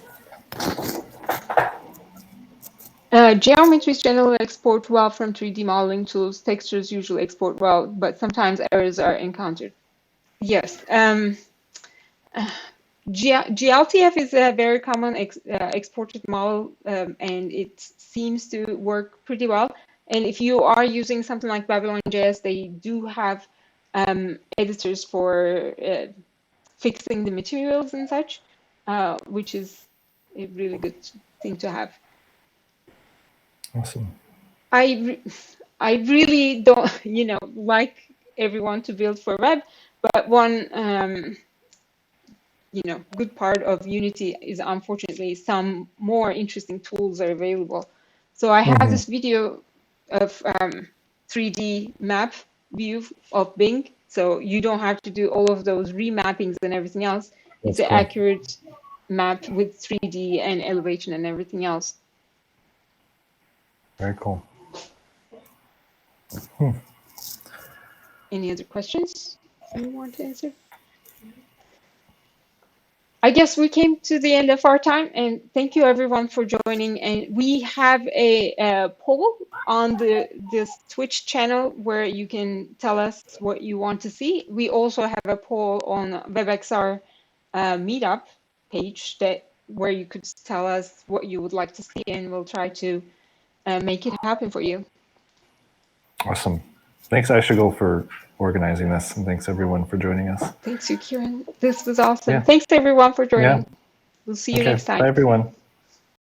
Geometries generally export well from 3D modeling tools. Textures usually export well, but sometimes errors are encountered. Yes. GLTF is a very common exported model, and it seems to work pretty well. And if you are using something like Babylon.js, they do have editors for fixing the materials and such, which is a really good thing to have. Awesome. I really don't, like everyone to build for web, but one good part of Unity is unfortunately some more interesting tools are available. So I have this video of 3D map view of Bing. So you don't have to do all of those remappings and everything else. It's That's an cool. accurate map with 3D and elevation and everything else. Very cool. Any other questions you want to answer? I guess we came to the end of our time, and thank you everyone for joining. And we have a poll on this Twitch channel where you can tell us what you want to see. We also have a poll on WebXR meetup page where you could tell us what you would like to see, and we'll try to make it happen for you. Awesome. Thanks, Aisha, for organizing this, and thanks everyone for joining us. Thanks, you, Kieran. This was awesome. Yeah. Thanks everyone for joining. Yeah. We'll see you next time. Bye, everyone.